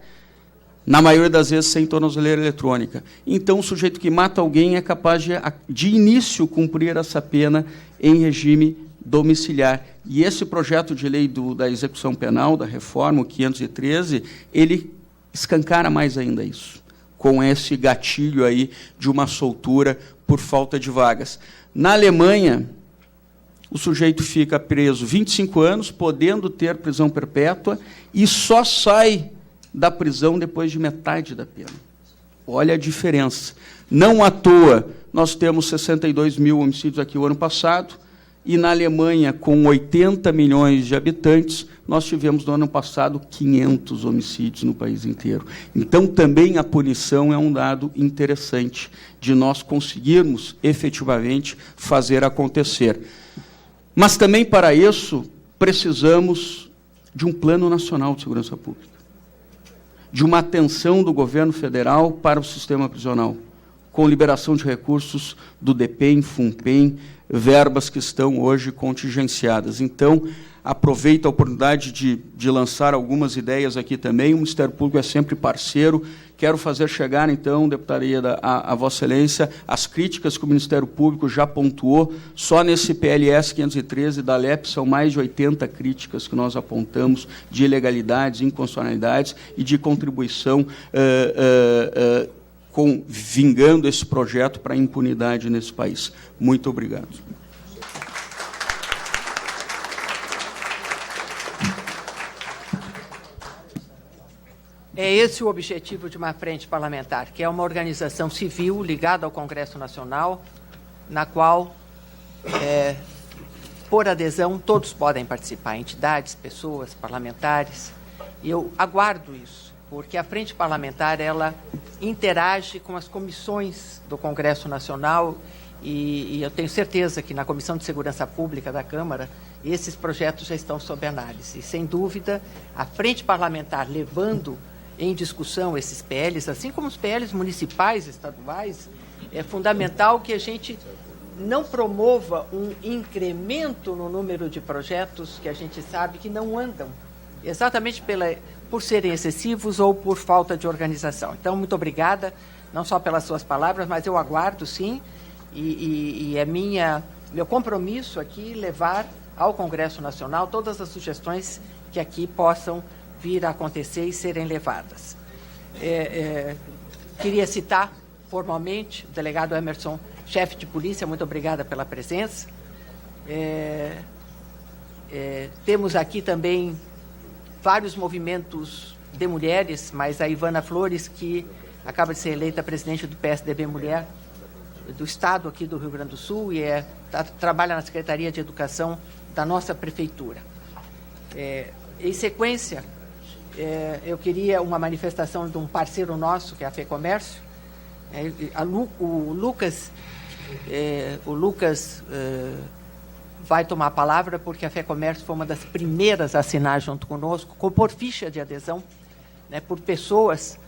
na maioria das vezes sem tornozeleira eletrônica. Então, o sujeito que mata alguém é capaz de início, cumprir essa pena em regime domiciliar. E esse projeto de lei da execução penal, da reforma, o 513, ele escancara mais ainda isso, com esse gatilho aí de uma soltura por falta de vagas. Na Alemanha, o sujeito fica preso 25 anos, podendo ter prisão perpétua, e só sai da prisão depois de metade da pena. Olha a diferença. Não à toa, nós temos 62 mil homicídios aqui o ano passado, e na Alemanha, com 80 milhões de habitantes, nós tivemos no ano passado 500 homicídios no país inteiro. Então, também a punição é um dado interessante de nós conseguirmos efetivamente fazer acontecer. Mas também, para isso, precisamos de um plano nacional de segurança pública, de uma atenção do governo federal para o sistema prisional, com liberação de recursos do DPEM, FUNPEM, verbas que estão hoje contingenciadas. Então, aproveito a oportunidade de lançar algumas ideias aqui também. O Ministério Público é sempre parceiro. Quero fazer chegar, então, deputada Ieda, a Vossa Excelência, as críticas que o Ministério Público já pontuou. Só nesse PLS 513 da LEP são mais de 80 críticas que nós apontamos de ilegalidades, inconstitucionalidades e de contribuição vingando esse projeto para a impunidade nesse país. Muito obrigado. É esse o objetivo de uma frente parlamentar, que é uma organização civil ligada ao Congresso Nacional, na qual, por adesão, todos podem participar, entidades, pessoas, parlamentares. E eu aguardo isso, porque a frente parlamentar ela interage com as comissões do Congresso Nacional e eu tenho certeza que na Comissão de Segurança Pública da Câmara esses projetos já estão sob análise. E, sem dúvida, a frente parlamentar levando em discussão esses PLs, assim como os PLs municipais, estaduais, é fundamental que a gente não promova um incremento no número de projetos que a gente sabe que não andam, exatamente por serem excessivos ou por falta de organização. Então, muito obrigada, não só pelas suas palavras, mas eu aguardo, sim, e é meu compromisso aqui levar ao Congresso Nacional todas as sugestões que aqui possam vir a acontecer e serem levadas. Queria citar formalmente o delegado Emerson, chefe de polícia, muito obrigada pela presença. Temos aqui também vários movimentos de mulheres, mas a Ivana Flores, que acaba de ser eleita presidente do PSDB Mulher do Estado aqui do Rio Grande do Sul e trabalha na Secretaria de Educação da nossa Prefeitura. Em sequência, eu queria uma manifestação de um parceiro nosso, que é a FEComércio. O Lucas vai tomar a palavra, porque a FEComércio foi uma das primeiras a assinar junto conosco, por ficha de adesão, né, por pessoas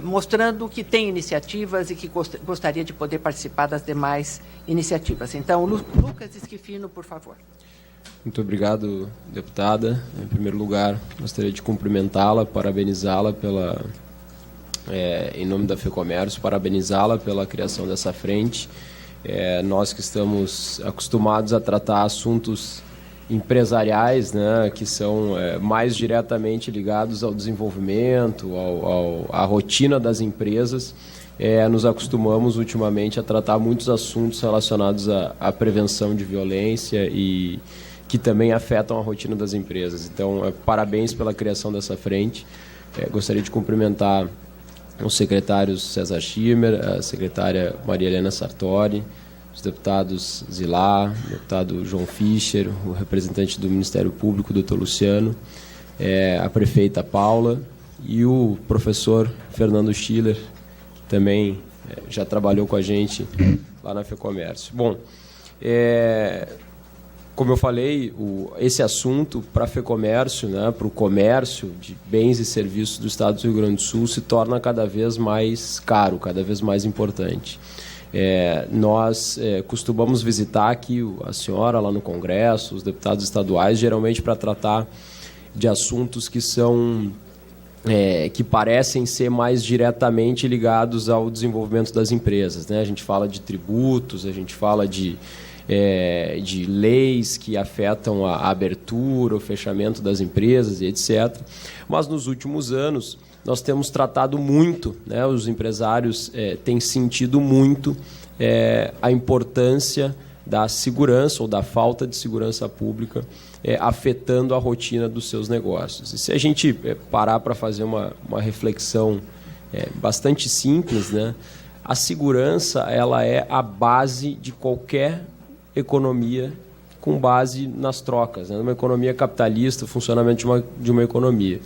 mostrando que tem iniciativas e que gostaria de poder participar das demais iniciativas. Então, Lucas Esquifino, por favor. Muito obrigado, deputada. Em primeiro lugar, gostaria de cumprimentá-la, parabenizá-la em nome da FEComércio, parabenizá-la pela criação dessa frente. Nós que estamos acostumados a tratar assuntos empresariais, né, que são mais diretamente ligados ao desenvolvimento, à rotina das empresas, nos acostumamos ultimamente a tratar muitos assuntos relacionados à prevenção de violência e que também afetam a rotina das empresas. Então, parabéns pela criação dessa frente. Gostaria de cumprimentar os secretários César Schimmer, a secretária Maria Helena Sartori, os deputados Zilá, o deputado João Fischer, o representante do Ministério Público, doutor Luciano, a prefeita Paula e o professor Fernando Schiller, que também já trabalhou com a gente lá na FEComércio. Bom, como eu falei, esse assunto para a FEComércio, né, para o comércio de bens e serviços do Estado do Rio Grande do Sul, se torna cada vez mais caro, cada vez mais importante. Nós costumamos visitar aqui a senhora lá no Congresso, os deputados estaduais, geralmente para tratar de assuntos que são que parecem ser mais diretamente ligados ao desenvolvimento das empresas, né? A gente fala de tributos, a gente fala de leis que afetam a abertura, o fechamento das empresas e etc. Mas nos últimos anos nós temos tratado muito, né? Os empresários têm sentido muito a importância da segurança ou da falta de segurança pública afetando a rotina dos seus negócios. E se a gente parar para fazer uma reflexão bastante simples, né? A segurança ela é a base de qualquer economia com base nas trocas, né? Numa economia capitalista, o funcionamento de uma economia.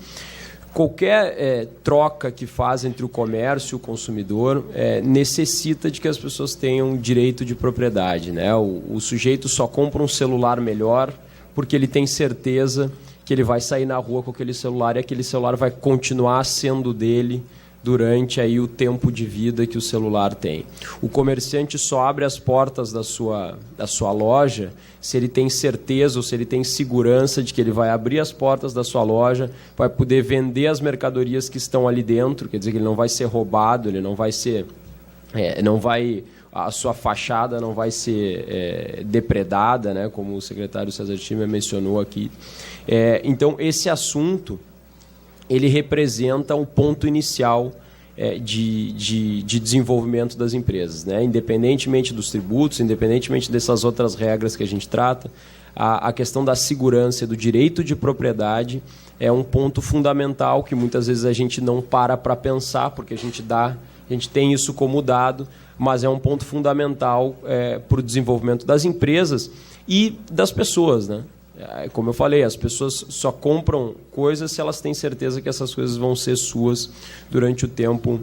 Qualquer troca que faz entre o comércio e o consumidor necessita de que as pessoas tenham direito de propriedade, né? O sujeito só compra um celular melhor porque ele tem certeza que ele vai sair na rua com aquele celular e aquele celular vai continuar sendo dele durante aí o tempo de vida que o celular tem. O comerciante só abre as portas da sua loja se ele tem certeza ou se ele tem segurança de que ele vai abrir as portas da sua loja, vai poder vender as mercadorias que estão ali dentro, quer dizer que ele não vai ser roubado, ele não vai ser... a sua fachada não vai ser depredada, né, como o secretário César Schirmer mencionou aqui. Então, esse assunto ele representa um ponto inicial de desenvolvimento das empresas, né? Independentemente dos tributos, independentemente dessas outras regras que a gente trata, a questão da segurança e do direito de propriedade é um ponto fundamental que muitas vezes a gente não para pensar, porque a gente tem isso como dado, mas é um ponto fundamental para o desenvolvimento das empresas e das pessoas, né? Como eu falei, as pessoas só compram coisas se elas têm certeza que essas coisas vão ser suas durante o tempo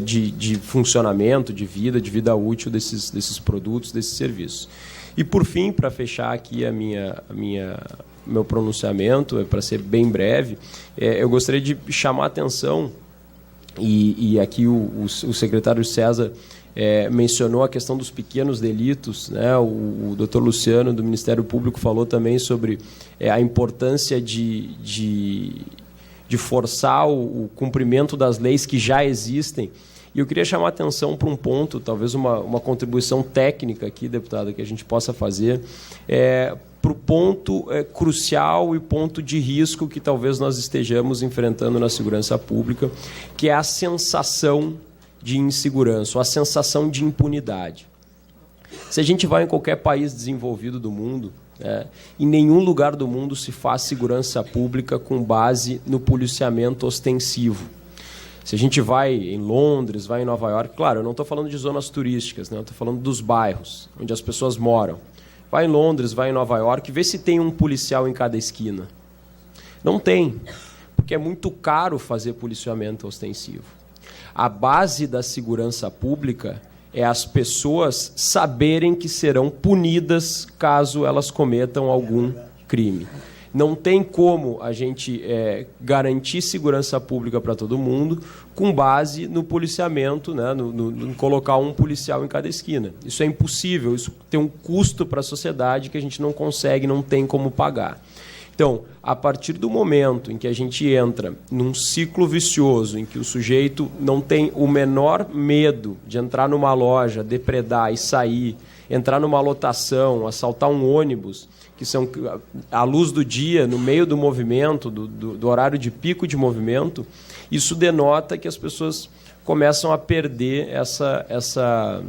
de funcionamento, de vida útil desses produtos, desses serviços. E, por fim, para fechar aqui meu pronunciamento, para ser bem breve, eu gostaria de chamar a atenção, e aqui o secretário César mencionou a questão dos pequenos delitos, né? O doutor Luciano, do Ministério Público, falou também sobre a importância de forçar o cumprimento das leis que já existem. E eu queria chamar a atenção para um ponto, talvez uma contribuição técnica aqui, deputada, que a gente possa fazer, para o ponto crucial e ponto de risco que talvez nós estejamos enfrentando na segurança pública, que é a sensação de insegurança, ou a sensação de impunidade. Se a gente vai em qualquer país desenvolvido do mundo, em nenhum lugar do mundo se faz segurança pública com base no policiamento ostensivo. Se a gente vai em Londres, vai em Nova York, claro, eu não estou falando de zonas turísticas, né? Eu estou falando dos bairros, onde as pessoas moram. Vai em Londres, vai em Nova York, vê se tem um policial em cada esquina. Não tem, porque é muito caro fazer policiamento ostensivo. A base da segurança pública é as pessoas saberem que serão punidas caso elas cometam algum crime. Não tem como a gente garantir segurança pública para todo mundo com base no policiamento, né, no colocar um policial em cada esquina. Isso é impossível, isso tem um custo para a sociedade que a gente não consegue, não tem como pagar. Então, a partir do momento em que a gente entra num ciclo vicioso, em que o sujeito não tem o menor medo de entrar numa loja, depredar e sair, entrar numa lotação, assaltar um ônibus, que são à luz do dia, no meio do movimento, do horário de pico de movimento, isso denota que as pessoas começam a perder essa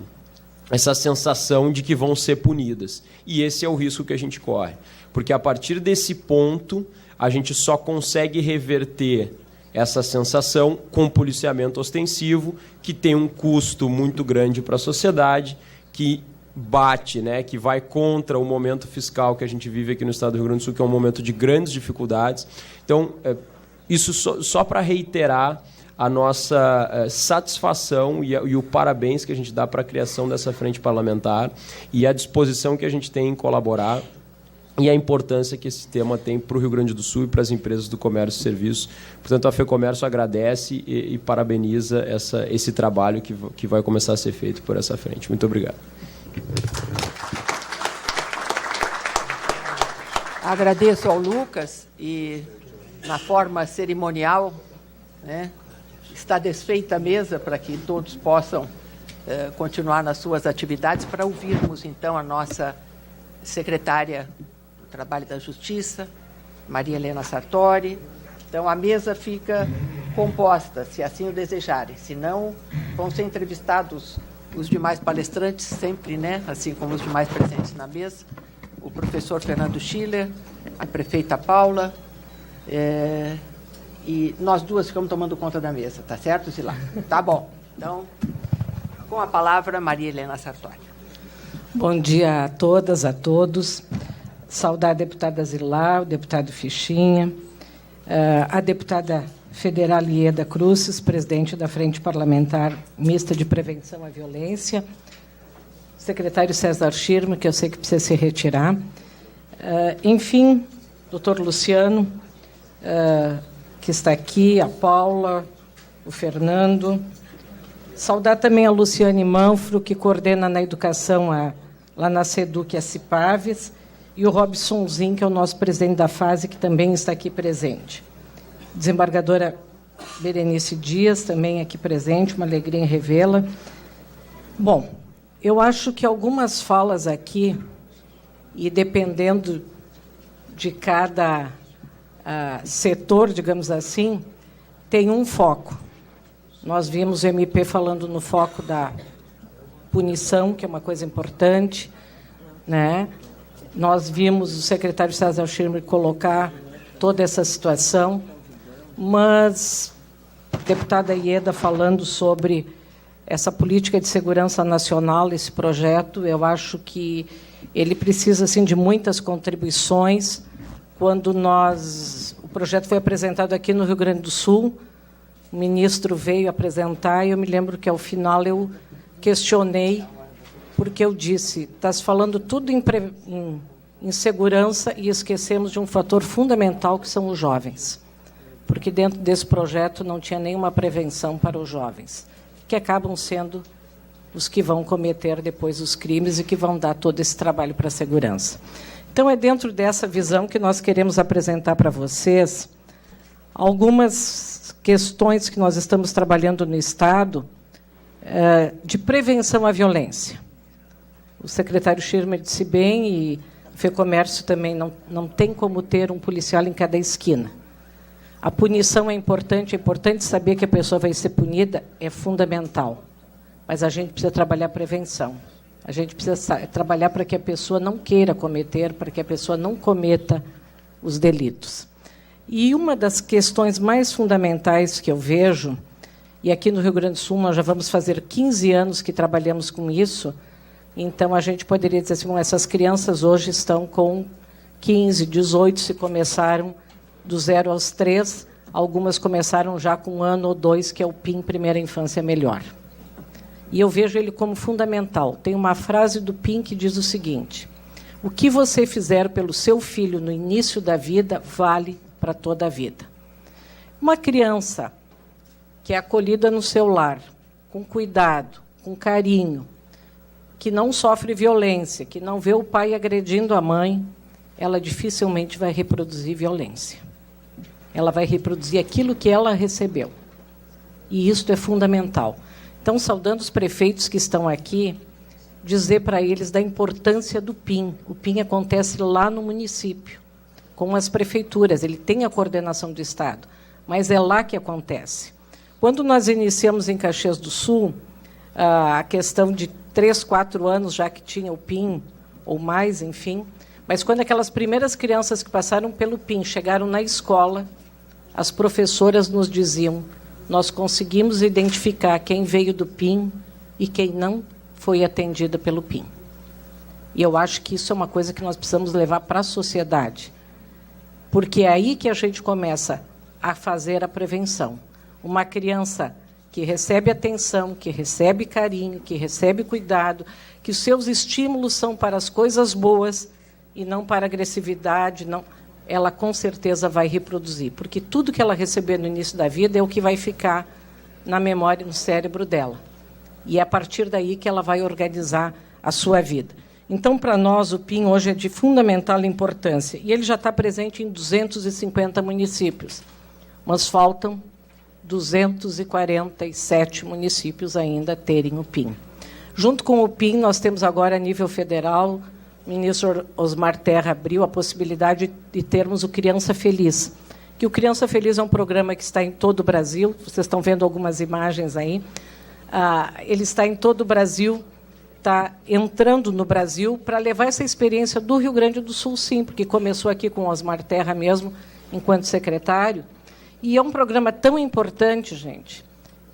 sensação de que vão ser punidas. E esse é o risco que a gente corre. Porque a partir desse ponto, a gente só consegue reverter essa sensação com policiamento ostensivo, que tem um custo muito grande para a sociedade, que bate, né, que vai contra o momento fiscal que a gente vive aqui no estado do Rio Grande do Sul, que é um momento de grandes dificuldades. Então, isso só para reiterar a nossa satisfação e o parabéns que a gente dá para a criação dessa frente parlamentar e a disposição que a gente tem em colaborar e a importância que esse tema tem para o Rio Grande do Sul e para as empresas do comércio e serviços. Portanto, a FEComércio agradece e parabeniza esse trabalho que vai começar a ser feito por essa frente. Muito obrigado. Agradeço ao Lucas e na forma cerimonial, né? Está desfeita a mesa para que todos possam continuar nas suas atividades, para ouvirmos, então, a nossa secretária do Trabalho e da Justiça, Maria Helena Sartori. Então, a mesa fica composta, se assim o desejarem. Se não, vão ser entrevistados os demais palestrantes, sempre, né? Assim como os demais presentes na mesa. O professor Fernando Schiller, a prefeita Paula, e nós duas ficamos tomando conta da mesa, tá certo, Zilá? Tá bom. Então, com a palavra, Maria Helena Sartori. Bom dia a todas, a todos. Saudar a deputada Zilá, o deputado Fichinha, a deputada federal Ieda Cruzes, presidente da Frente Parlamentar Mista de Prevenção à Violência, o secretário César Schirmer, que eu sei que precisa se retirar, enfim, doutor Luciano, que está aqui, a Paula, o Fernando. Saudar também a Luciane Manfro, que coordena na educação lá na SEDUC, a Cipaves, e o Robson Zin, que é o nosso presidente da fase, que também está aqui presente. Desembargadora Berenice Dias, também aqui presente, uma alegria em revê-la. Bom, eu acho que algumas falas aqui, e dependendo de cada setor, digamos assim, tem um foco. Nós vimos o MP falando no foco da punição, que é uma coisa importante, né? Nós vimos o secretário César Schirmer colocar toda essa situação, mas a deputada Ieda falando sobre essa política de segurança nacional, esse projeto, eu acho que ele precisa assim, de muitas contribuições. Quando o projeto foi apresentado aqui no Rio Grande do Sul, o ministro veio apresentar e eu me lembro que, ao final, eu questionei, porque eu disse, está se falando tudo em segurança e esquecemos de um fator fundamental, que são os jovens. Porque dentro desse projeto não tinha nenhuma prevenção para os jovens, que acabam sendo os que vão cometer depois os crimes e que vão dar todo esse trabalho para a segurança. Então, é dentro dessa visão que nós queremos apresentar para vocês algumas questões que nós estamos trabalhando no Estado de prevenção à violência. O secretário Schirmer disse bem, e o FEComércio também, não tem como ter um policial em cada esquina. A punição é importante saber que a pessoa vai ser punida, é fundamental. Mas a gente precisa trabalhar a prevenção. A gente precisa trabalhar para que a pessoa não queira cometer, para que a pessoa não cometa os delitos. E uma das questões mais fundamentais que eu vejo, e aqui no Rio Grande do Sul nós já vamos fazer 15 anos que trabalhamos com isso, então a gente poderia dizer assim, bom, essas crianças hoje estão com 15, 18, se começaram do 0 aos 3, algumas começaram já com 1 ano ou 2, que é o PIM, Primeira Infância Melhor. E eu vejo ele como fundamental. Tem uma frase do PIM que diz o seguinte: o que você fizer pelo seu filho no início da vida vale para toda a vida. Uma criança que é acolhida no seu lar, com cuidado, com carinho, que não sofre violência, que não vê o pai agredindo a mãe, ela dificilmente vai reproduzir violência. Ela vai reproduzir aquilo que ela recebeu. E isso é fundamental. Então, saudando os prefeitos que estão aqui, dizer para eles da importância do PIM. O PIM acontece lá no município, com as prefeituras. Ele tem a coordenação do Estado, mas é lá que acontece. Quando nós iniciamos em Caxias do Sul, a questão de 3, 4 anos, já que tinha o PIM, ou mais, enfim, mas quando aquelas primeiras crianças que passaram pelo PIM chegaram na escola, as professoras nos diziam: nós conseguimos identificar quem veio do PIM e quem não foi atendida pelo PIM. E eu acho que isso é uma coisa que nós precisamos levar para a sociedade, porque é aí que a gente começa a fazer a prevenção. Uma criança que recebe atenção, que recebe carinho, que recebe cuidado, que os seus estímulos são para as coisas boas e não para a agressividade, não, ela com certeza vai reproduzir, porque tudo que ela receber no início da vida é o que vai ficar na memória, no cérebro dela. E é a partir daí que ela vai organizar a sua vida. Então, para nós, o PIN hoje é de fundamental importância. E ele já está presente em 250 municípios, mas faltam 247 municípios ainda a terem o PIN. Junto com o PIN, nós temos agora, a nível federal, o ministro Osmar Terra abriu a possibilidade de termos o Criança Feliz. Que o Criança Feliz é um programa que está em todo o Brasil, vocês estão vendo algumas imagens aí. Ele está em todo o Brasil, está entrando no Brasil para levar essa experiência do Rio Grande do Sul, sim, porque começou aqui com o Osmar Terra mesmo, enquanto secretário. E é um programa tão importante, gente,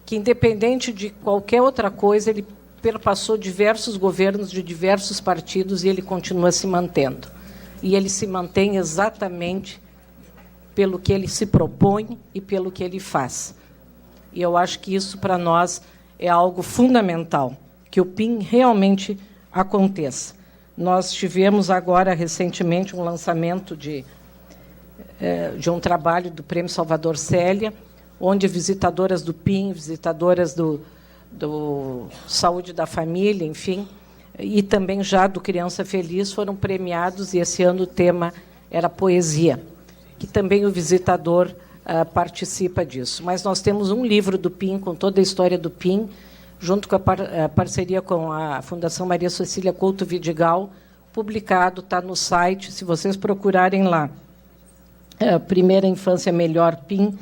que, independente de qualquer outra coisa, ele perpassou diversos governos de diversos partidos e ele continua se mantendo. E ele se mantém exatamente pelo que ele se propõe e pelo que ele faz. E eu acho que isso, para nós, é algo fundamental, que o PIN realmente aconteça. Nós tivemos agora, recentemente, um lançamento de um trabalho do Prêmio Salvador Célia, onde visitadoras do PIN, visitadoras do Saúde da Família, enfim, e também já do Criança Feliz, foram premiados, e esse ano o tema era poesia, que também o visitador participa disso. Mas nós temos um livro do PIN, com toda a história do PIN, junto com a parceria com a Fundação Maria Cecília Couto Vidigal, publicado, está no site, se vocês procurarem lá, Primeira Infância Melhor PIN,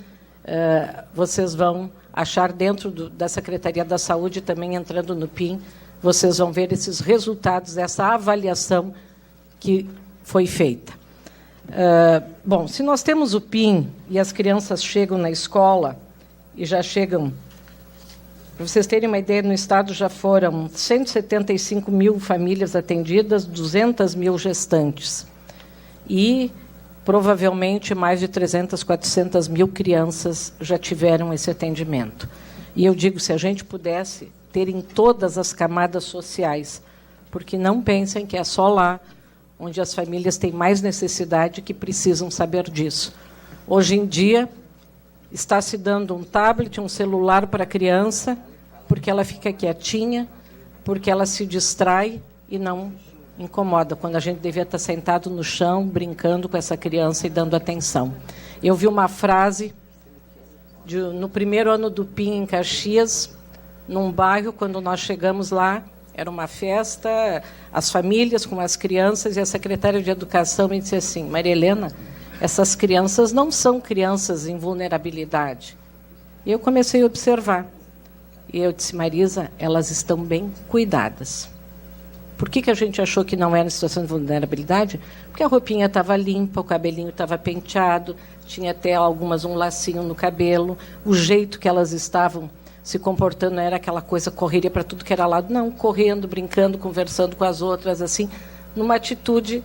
vocês vão achar dentro da Secretaria da Saúde, também entrando no PIN, vocês vão ver esses resultados dessa avaliação que foi feita. Bom, se nós temos o PIN e as crianças chegam na escola, e já chegam, para vocês terem uma ideia, no Estado já foram 175 mil famílias atendidas, 200 mil gestantes. E provavelmente mais de 300, 400 mil crianças já tiveram esse atendimento. E eu digo, se a gente pudesse ter em todas as camadas sociais, porque não pensem que é só lá onde as famílias têm mais necessidade que precisam saber disso. Hoje em dia, está se dando um tablet, um celular para a criança, porque ela fica quietinha, porque ela se distrai e não incomoda, quando a gente devia estar sentado no chão, brincando com essa criança e dando atenção. Eu vi uma frase, no primeiro ano do PIN em Caxias, num bairro, quando nós chegamos lá, era uma festa, as famílias com as crianças, e a secretária de Educação me disse assim, Maria Helena, essas crianças não são crianças em vulnerabilidade. E eu comecei a observar. E eu disse, Marisa, elas estão bem cuidadas. Por que a gente achou que não era em situação de vulnerabilidade? Porque a roupinha estava limpa, o cabelinho estava penteado, tinha até algumas um lacinho no cabelo, o jeito que elas estavam se comportando não era aquela coisa, correria para tudo que era lado, não, correndo, brincando, conversando com as outras, assim, numa atitude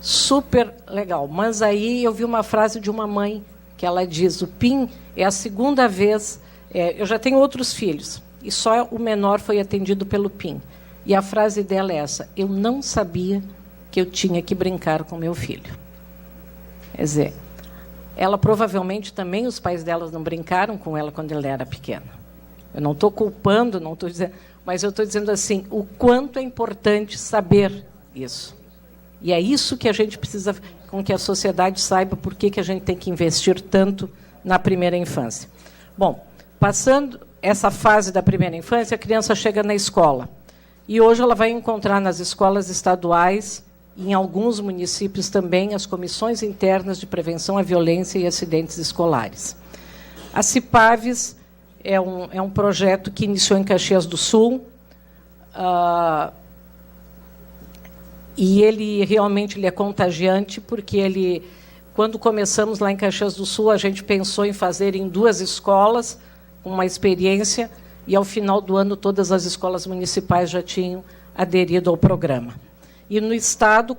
super legal. Mas aí eu vi uma frase de uma mãe, que ela diz, o PIN é a segunda vez, eu já tenho outros filhos, e só o menor foi atendido pelo PIN. E a frase dela é essa, eu não sabia que eu tinha que brincar com meu filho. Quer dizer, ela provavelmente também, os pais delas não brincaram com ela quando ela era pequena. Eu não estou culpando, não estou dizendo, mas eu estou dizendo assim, o quanto é importante saber isso. E é isso que a gente precisa, com que a sociedade saiba por que a gente tem que investir tanto na primeira infância. Bom, passando essa fase da primeira infância, a criança chega na escola. E hoje ela vai encontrar nas escolas estaduais, e em alguns municípios também, as comissões internas de prevenção à violência e acidentes escolares. A CIPAVES é um projeto que iniciou em Caxias do Sul, e ele realmente é contagiante, porque quando começamos lá em Caxias do Sul, a gente pensou em fazer em 2 escolas, uma experiência, e, ao final do ano, todas as escolas municipais já tinham aderido ao programa. E, no Estado,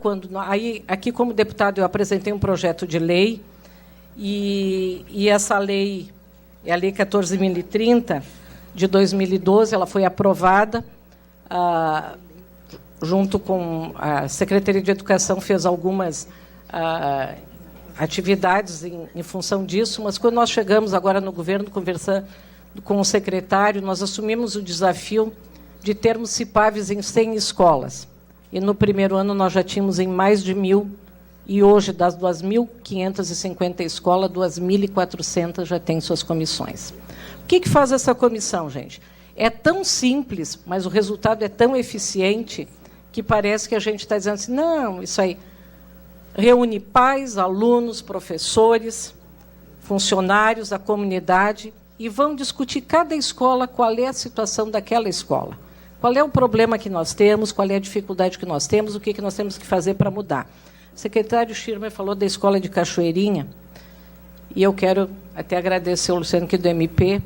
aqui, como deputado, eu apresentei um projeto de lei, e essa lei é a Lei 14.030, de 2012, ela foi aprovada, junto com a Secretaria de Educação, fez algumas atividades em função disso, mas, quando nós chegamos agora no governo, conversando com o secretário, nós assumimos o desafio de termos CIPAVES em 100 escolas. e no primeiro ano nós já tínhamos em mais de 1.000, e hoje, das 2.550 escolas, 2.400 já têm suas comissões. O que faz essa comissão, gente? É tão simples, mas o resultado é tão eficiente que parece que a gente está dizendo assim, não, isso aí reúne pais, alunos, professores, funcionários da comunidade e vão discutir cada escola, qual é a situação daquela escola, qual é o problema que nós temos, qual é a dificuldade que nós temos, o que nós temos que fazer para mudar. O secretário Schirmer falou da escola de Cachoeirinha, e eu quero até agradecer ao Luciano aqui do MP,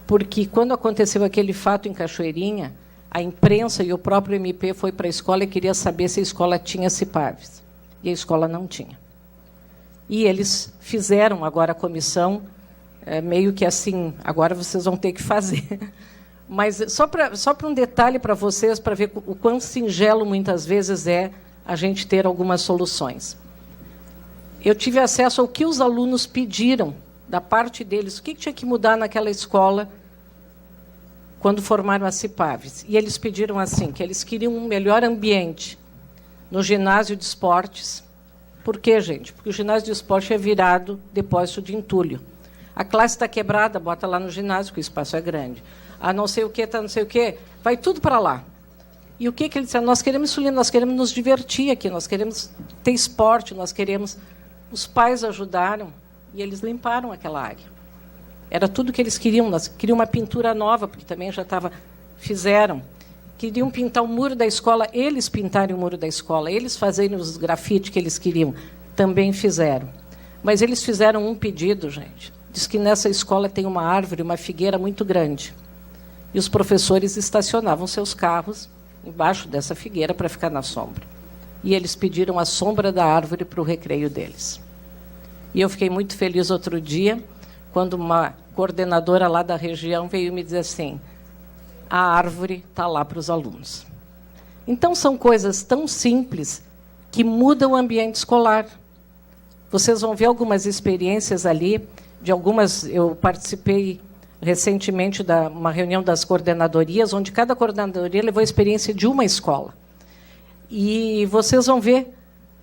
porque quando aconteceu aquele fato em Cachoeirinha, a imprensa e o próprio MP foi para a escola e queria saber se a escola tinha CIPAVs. E a escola não tinha. E eles fizeram agora a comissão, meio que assim, agora vocês vão ter que fazer. Mas só para um detalhe para vocês, para ver o quão singelo muitas vezes é a gente ter algumas soluções. Eu tive acesso ao que os alunos pediram, da parte deles, o que tinha que mudar naquela escola quando formaram a CIPAVs. E eles pediram assim, que eles queriam um melhor ambiente no ginásio de esportes. Por quê, gente? Porque o ginásio de esporte é virado depósito de entulho. A classe está quebrada, bota lá no ginásio, que o espaço é grande. Ah, não sei o que, tá não sei o quê, vai tudo para lá. E o que eles disseram? Nós queremos isso, nós queremos nos divertir aqui, nós queremos ter esporte, nós queremos... Os pais ajudaram e eles limparam aquela área. Era tudo que eles queriam. Nós queriam uma pintura nova, porque também já estava... Fizeram. Queriam pintar o muro da escola, eles pintarem o muro da escola, eles fazerem os grafites que eles queriam. Também fizeram. Mas eles fizeram um pedido, gente. Diz que nessa escola tem uma árvore, uma figueira muito grande. E os professores estacionavam seus carros embaixo dessa figueira para ficar na sombra. E eles pediram a sombra da árvore para o recreio deles. E eu fiquei muito feliz outro dia, quando uma coordenadora lá da região veio me dizer assim, a árvore está lá para os alunos. Então, são coisas tão simples que mudam o ambiente escolar. Vocês vão ver algumas experiências ali, de algumas... Eu participei recentemente de uma reunião das coordenadorias, onde cada coordenadoria levou a experiência de uma escola. E vocês vão ver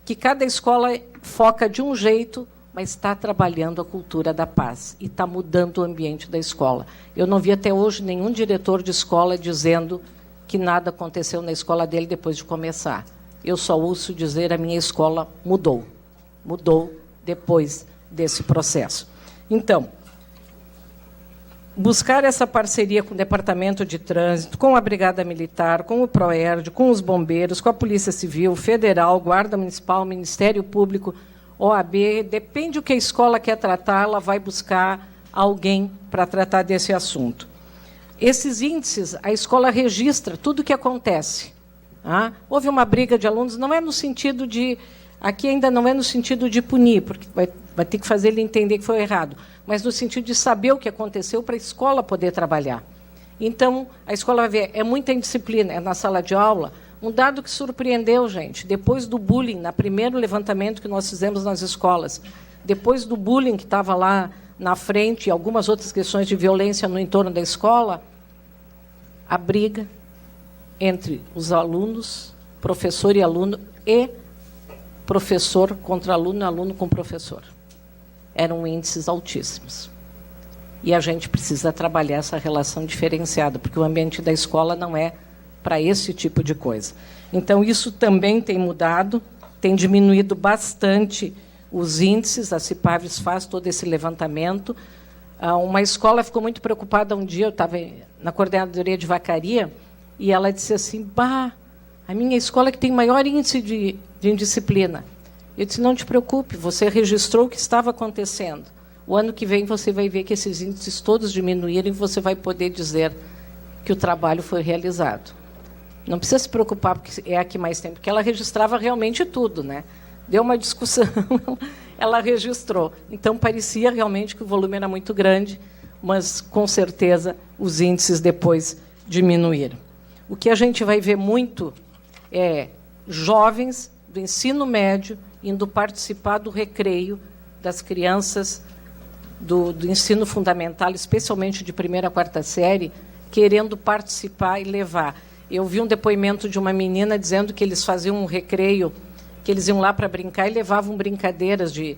que cada escola foca de um jeito, mas está trabalhando a cultura da paz e está mudando o ambiente da escola. Eu não vi até hoje nenhum diretor de escola dizendo que nada aconteceu na escola dele depois de começar. Eu só ouço dizer a minha escola mudou. Mudou depois desse processo. Então, buscar essa parceria com o Departamento de Trânsito, com a Brigada Militar, com o PROERD, com os bombeiros, com a Polícia Civil, Federal, Guarda Municipal, Ministério Público, OAB, depende do que a escola quer tratar, ela vai buscar alguém para tratar desse assunto. Esses índices, a escola registra tudo o que acontece. Ah, houve uma briga de alunos, não é no sentido de... Aqui ainda não é no sentido de punir, porque vai ter que fazer ele entender que foi errado, mas no sentido de saber o que aconteceu para a escola poder trabalhar. Então, a escola vai ver, é muita indisciplina, é na sala de aula. Um dado que surpreendeu, gente, depois do bullying, no primeiro levantamento que nós fizemos nas escolas, depois do bullying que estava lá na frente e algumas outras questões de violência no entorno da escola, a briga entre os alunos, professor e aluno, e professor contra aluno, aluno com professor. Eram índices altíssimos. E a gente precisa trabalhar essa relação diferenciada, porque o ambiente da escola não é para esse tipo de coisa. Então, isso também tem mudado, tem diminuído bastante os índices, a CIPAVs faz todo esse levantamento. Uma escola ficou muito preocupada um dia, eu estava na coordenadoria de Vacaria, e ela disse assim, bah, a minha escola que tem maior índice de indisciplina. Eu disse, não te preocupe, você registrou o que estava acontecendo. O ano que vem você vai ver que esses índices todos diminuíram e você vai poder dizer que o trabalho foi realizado. Não precisa se preocupar, porque é a que mais tem, porque ela registrava realmente tudo, né? Deu uma discussão, ela registrou. Então, parecia realmente que o volume era muito grande, mas, com certeza, os índices depois diminuíram. O que a gente vai ver muito é jovens do ensino médio indo participar do recreio das crianças do ensino fundamental, especialmente de 1ª a 4ª série, querendo participar e levar. Eu vi um depoimento de uma menina dizendo que eles faziam um recreio, que eles iam lá para brincar e levavam brincadeiras de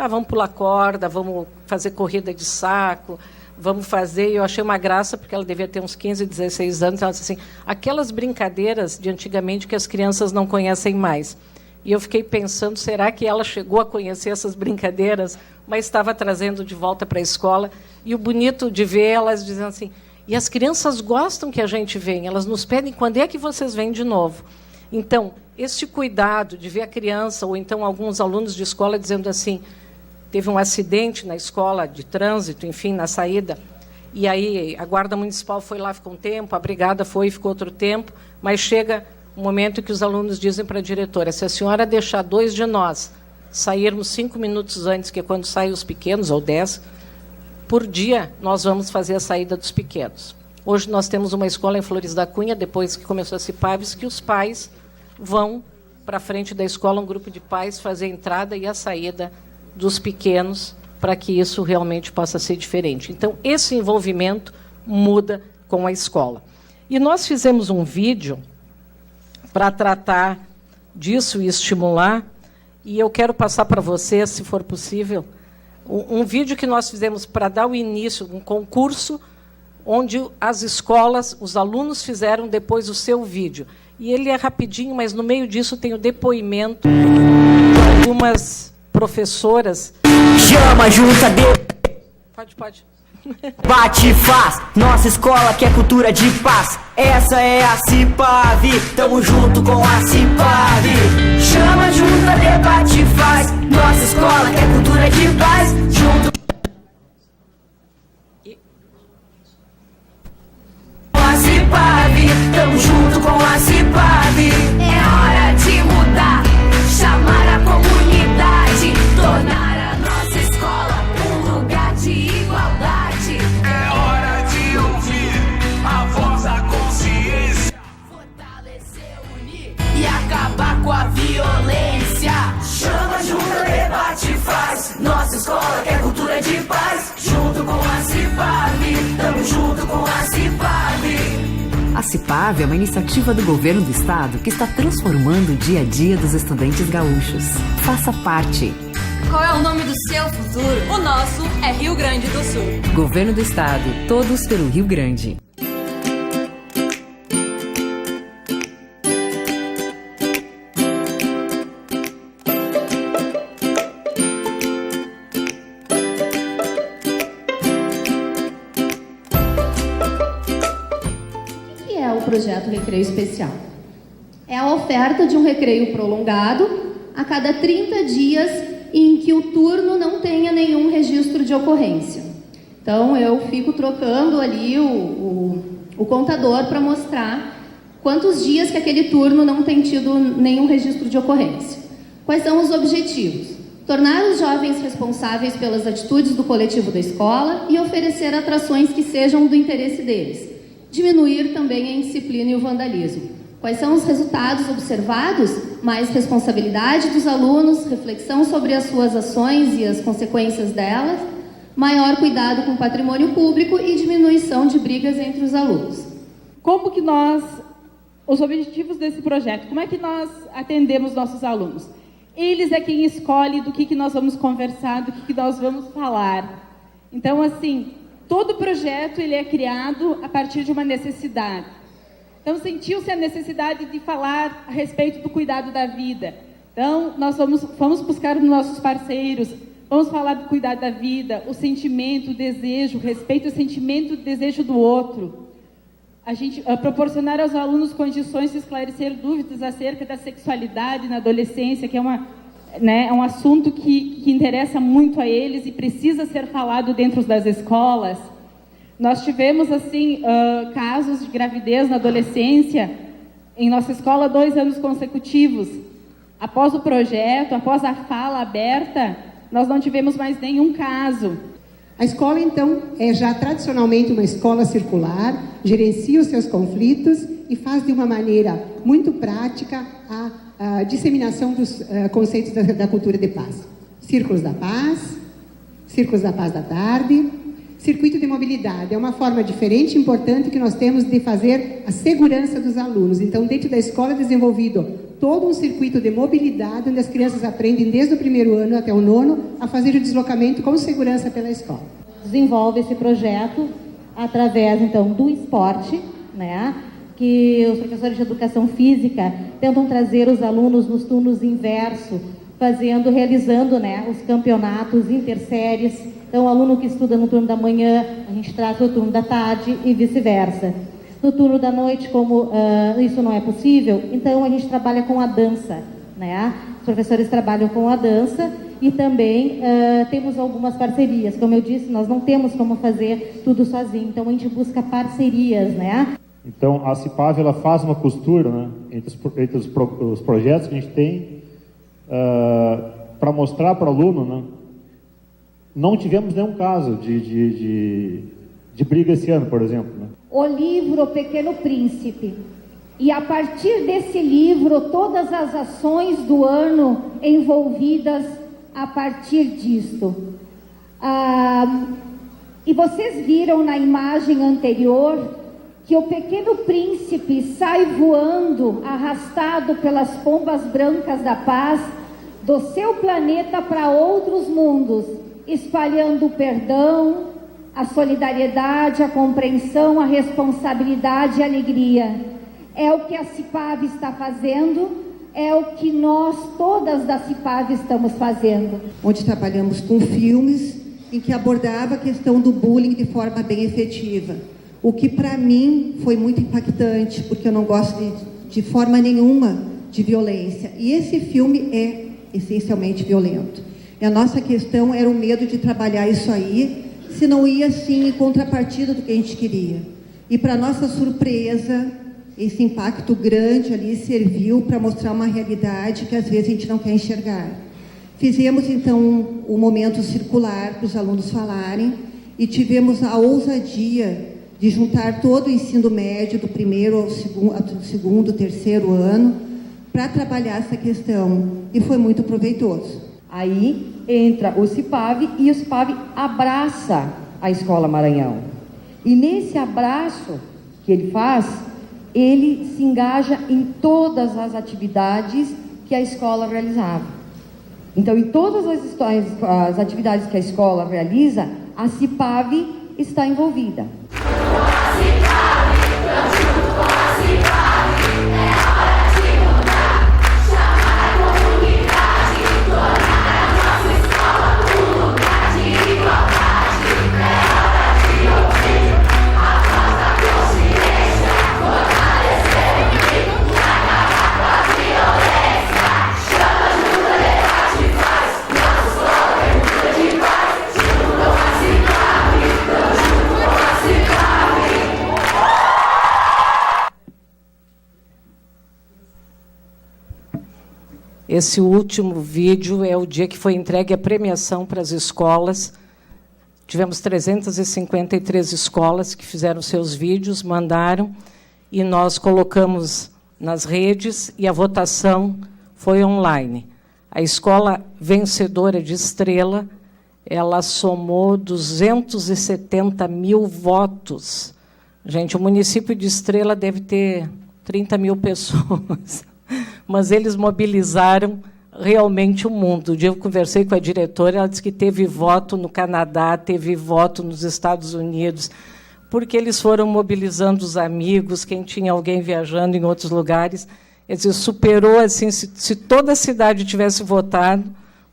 vamos pular corda, vamos fazer corrida de saco, vamos fazer... Eu achei uma graça, porque ela devia ter uns 15, 16 anos, ela disse assim, aquelas brincadeiras de antigamente que as crianças não conhecem mais. E eu fiquei pensando, será que ela chegou a conhecer essas brincadeiras, mas estava trazendo de volta para a escola? E o bonito de ver elas dizendo assim, e as crianças gostam que a gente venha, elas nos pedem, quando é que vocês vêm de novo? Então, este cuidado de ver a criança, ou então alguns alunos de escola dizendo assim, teve um acidente na escola de trânsito, enfim, na saída, e aí a Guarda Municipal foi lá, ficou um tempo, a Brigada foi e ficou outro tempo, mas chega um momento que os alunos dizem para a diretora, se a senhora deixar 2 de nós sairmos 5 minutos antes, que é quando saem os pequenos, ou 10, por dia nós vamos fazer a saída dos pequenos. Hoje nós temos uma escola em Flores da Cunha, depois que começou a CIPAVES, que os pais vão para a frente da escola, um grupo de pais, fazer a entrada e a saída dos pequenos, para que isso realmente possa ser diferente. Então, esse envolvimento muda com a escola. E nós fizemos um vídeo para tratar disso e estimular, e eu quero passar para vocês, se for possível, um vídeo que nós fizemos para dar o início, um concurso, onde as escolas, os alunos fizeram depois o seu vídeo. E ele é rapidinho, mas no meio disso tem o depoimento de algumas professoras. Chama, junta, Pode. bate e faz. Nossa escola quer cultura de paz. Essa é a CIPAV, tamo junto com a CIPAV. Chama, junta, debate e faz. Nossa escola quer cultura de paz. Junto com a CIPAV, tamo junto com a CIPAV. É hora de mudar, chamar a comunidade, tornar a nossa escola um lugar de igualdade. É hora de ouvir a voz da consciência, Fortalecer, unir e acabar com a violência. Chama, junta, debate e faz. Nossa escola quer cultura de paz. Junto com a CIPAV, tamo junto com a CIPAV. A CIPAV é uma iniciativa do governo do estado que está transformando o dia a dia dos estudantes gaúchos. Faça parte. Qual é o nome do seu futuro? O nosso é Rio Grande do Sul. Governo do estado, todos pelo Rio Grande. Projeto Recreio Especial. É a oferta de um recreio prolongado a cada 30 dias em que o turno não tenha nenhum registro de ocorrência. Então, eu fico trocando ali o contador para mostrar quantos dias que aquele turno não tem tido nenhum registro de ocorrência. Quais são os objetivos? Tornar os jovens responsáveis pelas atitudes do coletivo da escola e oferecer atrações que sejam do interesse deles. Diminuir também a indisciplina e o vandalismo. Quais são os resultados observados? Mais responsabilidade dos alunos, reflexão sobre as suas ações e as consequências delas, maior cuidado com o patrimônio público e diminuição de brigas entre os alunos. Como que os objetivos desse projeto, como é que nós atendemos nossos alunos? Eles é quem escolhe do que nós vamos conversar, do que nós vamos falar. Então, assim, todo projeto ele é criado a partir de uma necessidade. Então, sentiu-se a necessidade de falar a respeito do cuidado da vida. Então, nós vamos buscar nos nossos parceiros, vamos falar do cuidado da vida, o sentimento, o desejo, o respeito ao sentimento e o desejo do outro. A gente proporcionar aos alunos condições de esclarecer dúvidas acerca da sexualidade na adolescência, que é um assunto que interessa muito a eles e precisa ser falado dentro das escolas. Nós tivemos assim casos de gravidez na adolescência em nossa escola 2 anos consecutivos. Após o projeto, após a fala aberta, nós não tivemos mais nenhum caso. A escola, então, é já tradicionalmente uma escola circular, gerencia os seus conflitos e faz de uma maneira muito prática a disseminação dos conceitos da cultura de paz. Círculos da paz da tarde, circuito de mobilidade. É uma forma diferente e importante que nós temos de fazer a segurança dos alunos. Então, dentro da escola é desenvolvido todo um circuito de mobilidade, onde as crianças aprendem desde o primeiro ano até o nono a fazer o deslocamento com segurança pela escola. Desenvolve esse projeto através, então, do esporte, né? Que os professores de educação física tentam trazer os alunos nos turnos inverso, realizando, né, os campeonatos interséries. Então, o aluno que estuda no turno da manhã, a gente traz para o turno da tarde e vice-versa. No turno da noite, como isso não é possível, então a gente trabalha com a dança, né? Os professores trabalham com a dança e também temos algumas parcerias. Como eu disse, nós não temos como fazer tudo sozinho, então a gente busca parcerias, né? Então, a CIPAV, ela faz uma costura, né, entre os projetos que a gente tem para mostrar para o aluno, né? Não tivemos nenhum caso de briga esse ano, por exemplo, né? O livro O Pequeno Príncipe. E a partir desse livro, todas as ações do ano envolvidas a partir disto. E vocês viram na imagem anterior que o Pequeno Príncipe sai voando, arrastado pelas pombas brancas da paz, do seu planeta para outros mundos, espalhando o perdão, a solidariedade, a compreensão, a responsabilidade e a alegria. É o que a CIPAV está fazendo, é o que nós, todas da CIPAV, estamos fazendo. Onde trabalhamos com filmes em que abordava a questão do bullying de forma bem efetiva. O que para mim foi muito impactante, porque eu não gosto de forma nenhuma de violência. E esse filme é essencialmente violento. E a nossa questão era o medo de trabalhar isso aí, se não ia assim em contrapartida do que a gente queria. E para nossa surpresa, esse impacto grande ali serviu para mostrar uma realidade que às vezes a gente não quer enxergar. Fizemos então um momento circular para os alunos falarem e tivemos a ousadia de juntar todo o ensino médio, do primeiro ao segundo, terceiro ano, para trabalhar essa questão. E foi muito proveitoso. Aí entra o CIPAV e o CIPAV abraça a Escola Maranhão. E nesse abraço que ele faz, ele se engaja em todas as atividades que a escola realizava. Então, em todas as atividades que a escola realiza, a CIPAV está envolvida. Esse último vídeo é o dia que foi entregue a premiação para as escolas. Tivemos 353 escolas que fizeram seus vídeos, mandaram, e nós colocamos nas redes, e a votação foi online. A escola vencedora de Estrela, ela somou 270 mil votos. Gente, o município de Estrela deve ter 30 mil pessoas. Mas eles mobilizaram realmente o mundo. Um dia eu conversei com a diretora, ela disse que teve voto no Canadá, teve voto nos Estados Unidos, porque eles foram mobilizando os amigos, quem tinha alguém viajando em outros lugares. Quer dizer, superou, assim, se toda a cidade tivesse votado,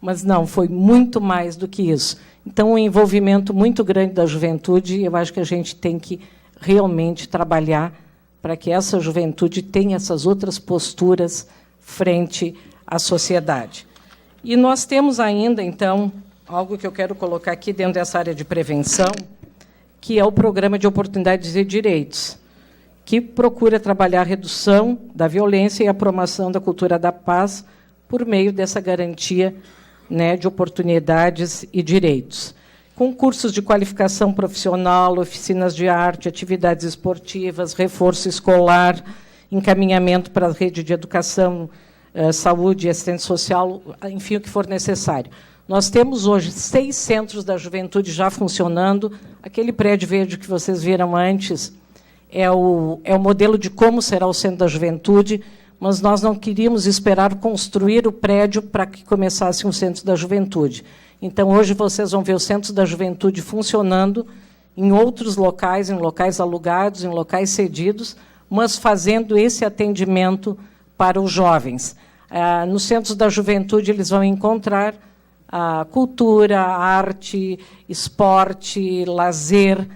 mas não, foi muito mais do que isso. Então, um envolvimento muito grande da juventude, e eu acho que a gente tem que realmente trabalhar para que essa juventude tenha essas outras posturas frente à sociedade. E nós temos ainda, então, algo que eu quero colocar aqui dentro dessa área de prevenção, que é o Programa de Oportunidades e Direitos, que procura trabalhar a redução da violência e a promoção da cultura da paz por meio dessa garantia, né, de oportunidades e direitos. Com cursos de qualificação profissional, oficinas de arte, atividades esportivas, reforço escolar, encaminhamento para a rede de educação, saúde e assistência social, enfim, o que for necessário. Nós temos hoje 6 centros da juventude já funcionando. Aquele prédio verde que vocês viram antes é o modelo de como será o centro da juventude, mas nós não queríamos esperar construir o prédio para que começasse um centro da juventude. Então, hoje vocês vão ver o centro da juventude funcionando em outros locais, em locais alugados, em locais cedidos, mas fazendo esse atendimento para os jovens. Nos centros da juventude, eles vão encontrar cultura, arte, esporte, lazer,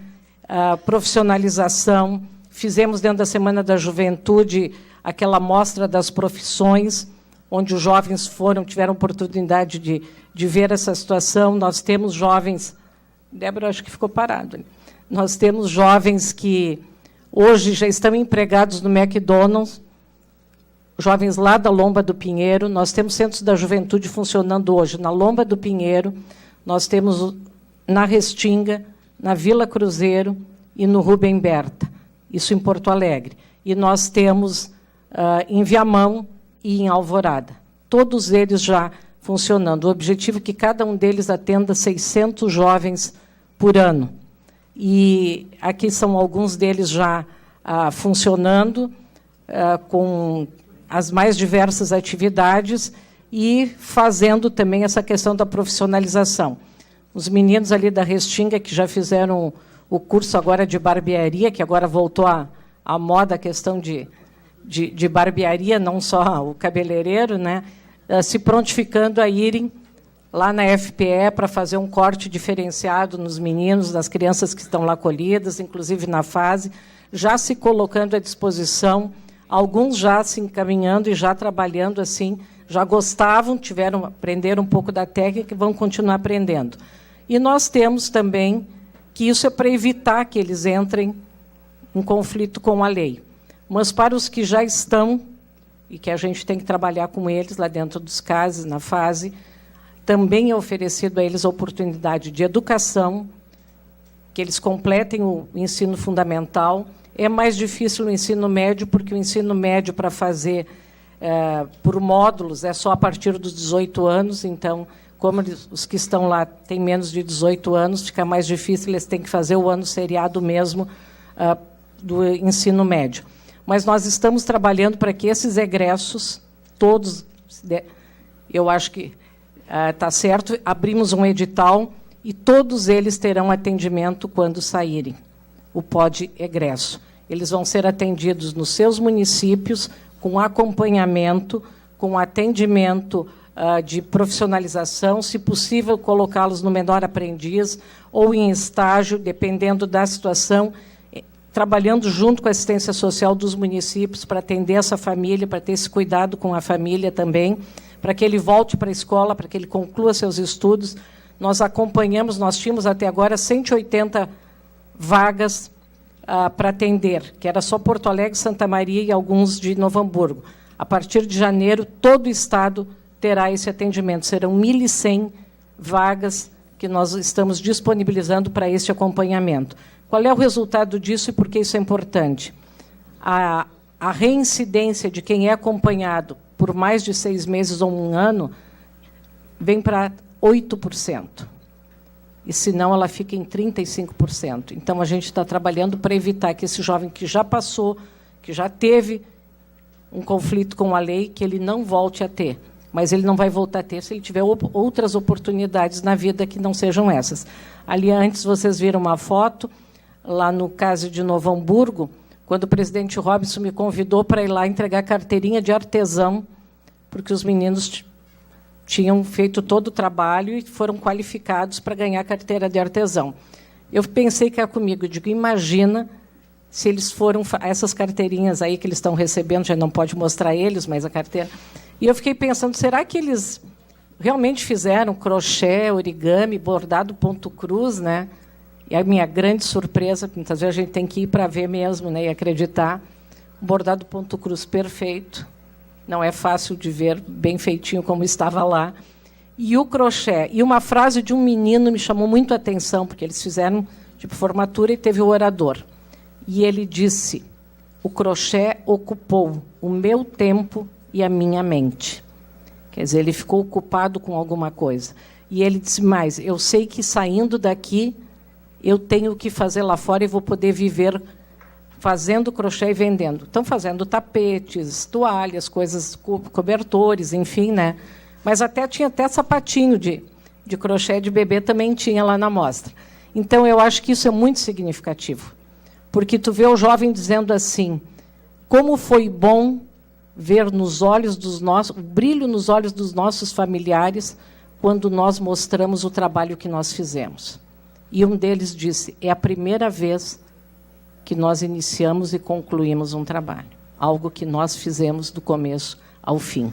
profissionalização. Fizemos, dentro da Semana da Juventude, aquela mostra das profissões, onde os jovens tiveram oportunidade de ver essa situação. Nós temos jovens... Débora, acho que ficou parado. Nós temos jovens que hoje já estão empregados no McDonald's, jovens lá da Lomba do Pinheiro. Nós temos centros da juventude funcionando hoje na Lomba do Pinheiro, nós temos na Restinga, na Vila Cruzeiro e no Rubem Berta, isso em Porto Alegre. E nós temos em Viamão e em Alvorada. Todos eles já funcionando. O objetivo é que cada um deles atenda 600 jovens por ano. E aqui são alguns deles já funcionando, com as mais diversas atividades e fazendo também essa questão da profissionalização. Os meninos ali da Restinga, que já fizeram o curso agora de barbearia, que agora voltou à moda a questão de barbearia, não só o cabeleireiro, né, se prontificando a irem lá na FPE para fazer um corte diferenciado nos meninos, nas crianças que estão lá colhidas, inclusive na fase, já se colocando à disposição, alguns já se encaminhando e já trabalhando assim, já gostavam, aprenderam um pouco da técnica e vão continuar aprendendo. E nós temos também que isso é para evitar que eles entrem em conflito com a lei. Mas para os que já estão, e que a gente tem que trabalhar com eles lá dentro dos CASs, na fase, também é oferecido a eles a oportunidade de educação, que eles completem o ensino fundamental. É mais difícil o ensino médio, porque o ensino médio para fazer por módulos é só a partir dos 18 anos, então, como os que estão lá têm menos de 18 anos, fica mais difícil, eles têm que fazer o ano seriado mesmo do ensino médio. Mas nós estamos trabalhando para que esses egressos, todos, eu acho que está certo, abrimos um edital e todos eles terão atendimento quando saírem, o POD egresso. Eles vão ser atendidos nos seus municípios, com acompanhamento, com atendimento de profissionalização, se possível, colocá-los no menor aprendiz ou em estágio, dependendo da situação, trabalhando junto com a assistência social dos municípios para atender essa família, para ter esse cuidado com a família também, para que ele volte para a escola, para que ele conclua seus estudos. Nós acompanhamos, nós tínhamos até agora 180 vagas para atender, que era só Porto Alegre, Santa Maria e alguns de Novo Hamburgo. A partir de janeiro, todo o Estado terá esse atendimento. Serão 1.100 vagas que nós estamos disponibilizando para esse acompanhamento. Qual é o resultado disso e por que isso é importante? A reincidência de quem é acompanhado por mais de 6 meses ou 1 ano vem para 8%. E, se não, ela fica em 35%. Então, a gente está trabalhando para evitar que esse jovem que já passou, que já teve um conflito com a lei, que ele não volte a ter. Mas ele não vai voltar a ter se ele tiver outras oportunidades na vida que não sejam essas. Ali, antes, vocês viram uma foto, lá no caso de Novo Hamburgo, quando o presidente Robson me convidou para ir lá entregar carteirinha de artesão, porque os meninos tinham feito todo o trabalho e foram qualificados para ganhar a carteira de artesão. Eu pensei que era comigo, eu digo, imagina se eles foram, essas carteirinhas aí que eles estão recebendo, já não pode mostrar eles, mas a carteira... E eu fiquei pensando, será que eles realmente fizeram crochê, origami, bordado ponto cruz, né? E a minha grande surpresa, muitas vezes a gente tem que ir para ver mesmo, né, e acreditar, bordado ponto cruz perfeito. Não é fácil de ver, bem feitinho como estava lá. E o crochê. E uma frase de um menino me chamou muito a atenção, porque eles fizeram tipo formatura e teve o orador. E ele disse, o crochê ocupou o meu tempo e a minha mente. Quer dizer, ele ficou ocupado com alguma coisa. E ele disse mais, eu sei que saindo daqui eu tenho que fazer lá fora e vou poder viver fazendo crochê e vendendo. Estão fazendo tapetes, toalhas, coisas, cobertores, enfim, né? Mas tinha até sapatinho de crochê de bebê também tinha lá na mostra. Então, eu acho que isso é muito significativo, porque tu vê o jovem dizendo assim, como foi bom ver nos olhos o brilho nos olhos dos nossos familiares quando nós mostramos o trabalho que nós fizemos. E um deles disse, é a primeira vez que nós iniciamos e concluímos um trabalho, algo que nós fizemos do começo ao fim.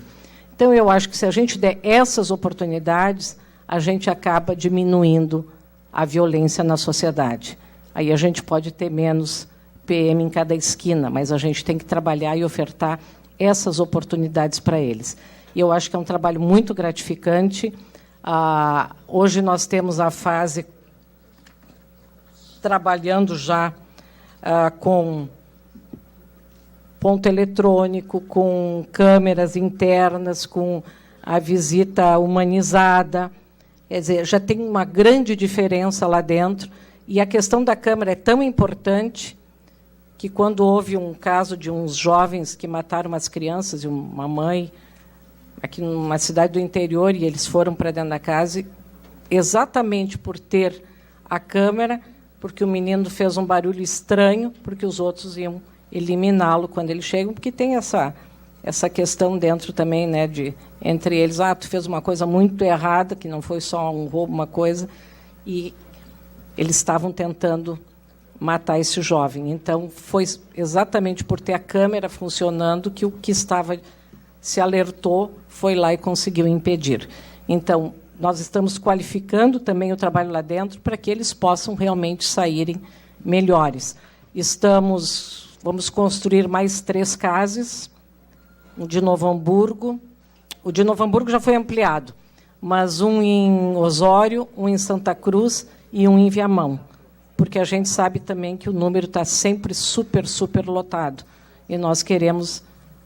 Então, eu acho que se a gente der essas oportunidades, a gente acaba diminuindo a violência na sociedade. Aí a gente pode ter menos PM em cada esquina, mas a gente tem que trabalhar e ofertar essas oportunidades para eles. E eu acho que é um trabalho muito gratificante. Hoje nós temos a fase trabalhando já com ponto eletrônico, com câmeras internas, com a visita humanizada. Quer dizer, já tem uma grande diferença lá dentro. E a questão da câmera é tão importante que, quando houve um caso de uns jovens que mataram umas crianças e uma mãe, aqui numa cidade do interior, e eles foram para dentro da casa, exatamente por ter a câmera, porque o menino fez um barulho estranho, porque os outros iam eliminá-lo quando eles chegam, porque tem essa questão dentro também, né, entre eles, tu fez uma coisa muito errada, que não foi só um roubo, uma coisa, e eles estavam tentando matar esse jovem. Então, foi exatamente por ter a câmera funcionando que o que estava se alertou, foi lá e conseguiu impedir. Então, nós estamos qualificando também o trabalho lá dentro para que eles possam realmente saírem melhores. Vamos construir mais 3 CASES, um de Novo Hamburgo. O de Novo Hamburgo já foi ampliado, mas um em Osório, um em Santa Cruz e um em Viamão, porque a gente sabe também que o número está sempre super lotado, e nós queremos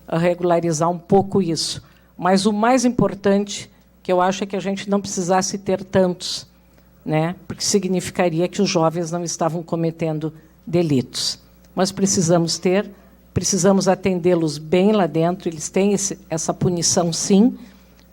regularizar um pouco isso. Mas o mais importante, que eu acho, é que a gente não precisasse ter tantos, né? Porque significaria que os jovens não estavam cometendo delitos. Mas precisamos atendê-los bem lá dentro. Eles têm essa punição, sim,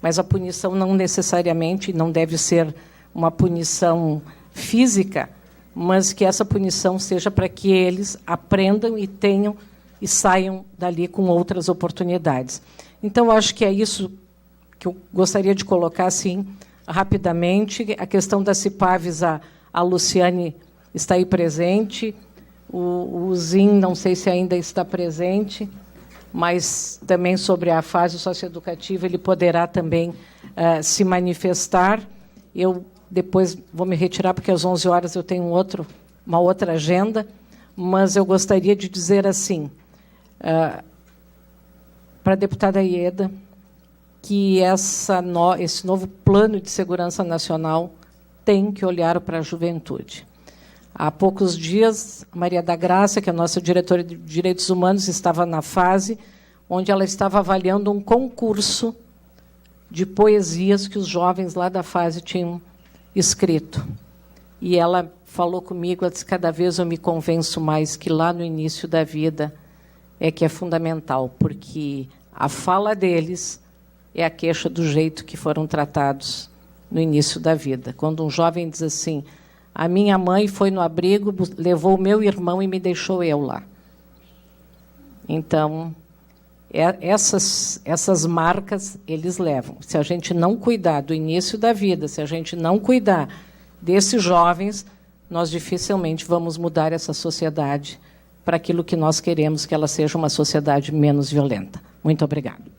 mas a punição não necessariamente não deve ser uma punição física, mas que essa punição seja para que eles aprendam e tenham e saiam dali com outras oportunidades. Então, acho que é isso que eu gostaria de colocar, assim, rapidamente. A questão das CIPAVs, a Luciane está aí presente, o Zin, não sei se ainda está presente, mas também sobre a fase socioeducativa ele poderá também se manifestar. Eu depois vou me retirar, porque às 11 horas eu tenho uma outra agenda, mas eu gostaria de dizer assim, para a deputada Ieda, que esse novo plano de segurança nacional tem que olhar para a juventude. Há poucos dias, a Maria da Graça, que é a nossa diretora de Direitos Humanos, estava na fase onde ela estava avaliando um concurso de poesias que os jovens lá da fase tinham escrito. E ela falou comigo, ela disse, cada vez eu me convenço mais que lá no início da vida é que é fundamental, porque a fala deles é a queixa do jeito que foram tratados no início da vida. Quando um jovem diz assim, a minha mãe foi no abrigo, levou o meu irmão e me deixou eu lá. Então, essas marcas eles levam. Se a gente não cuidar do início da vida, se a gente não cuidar desses jovens, nós dificilmente vamos mudar essa sociedade para aquilo que nós queremos, que ela seja uma sociedade menos violenta. Muito obrigada.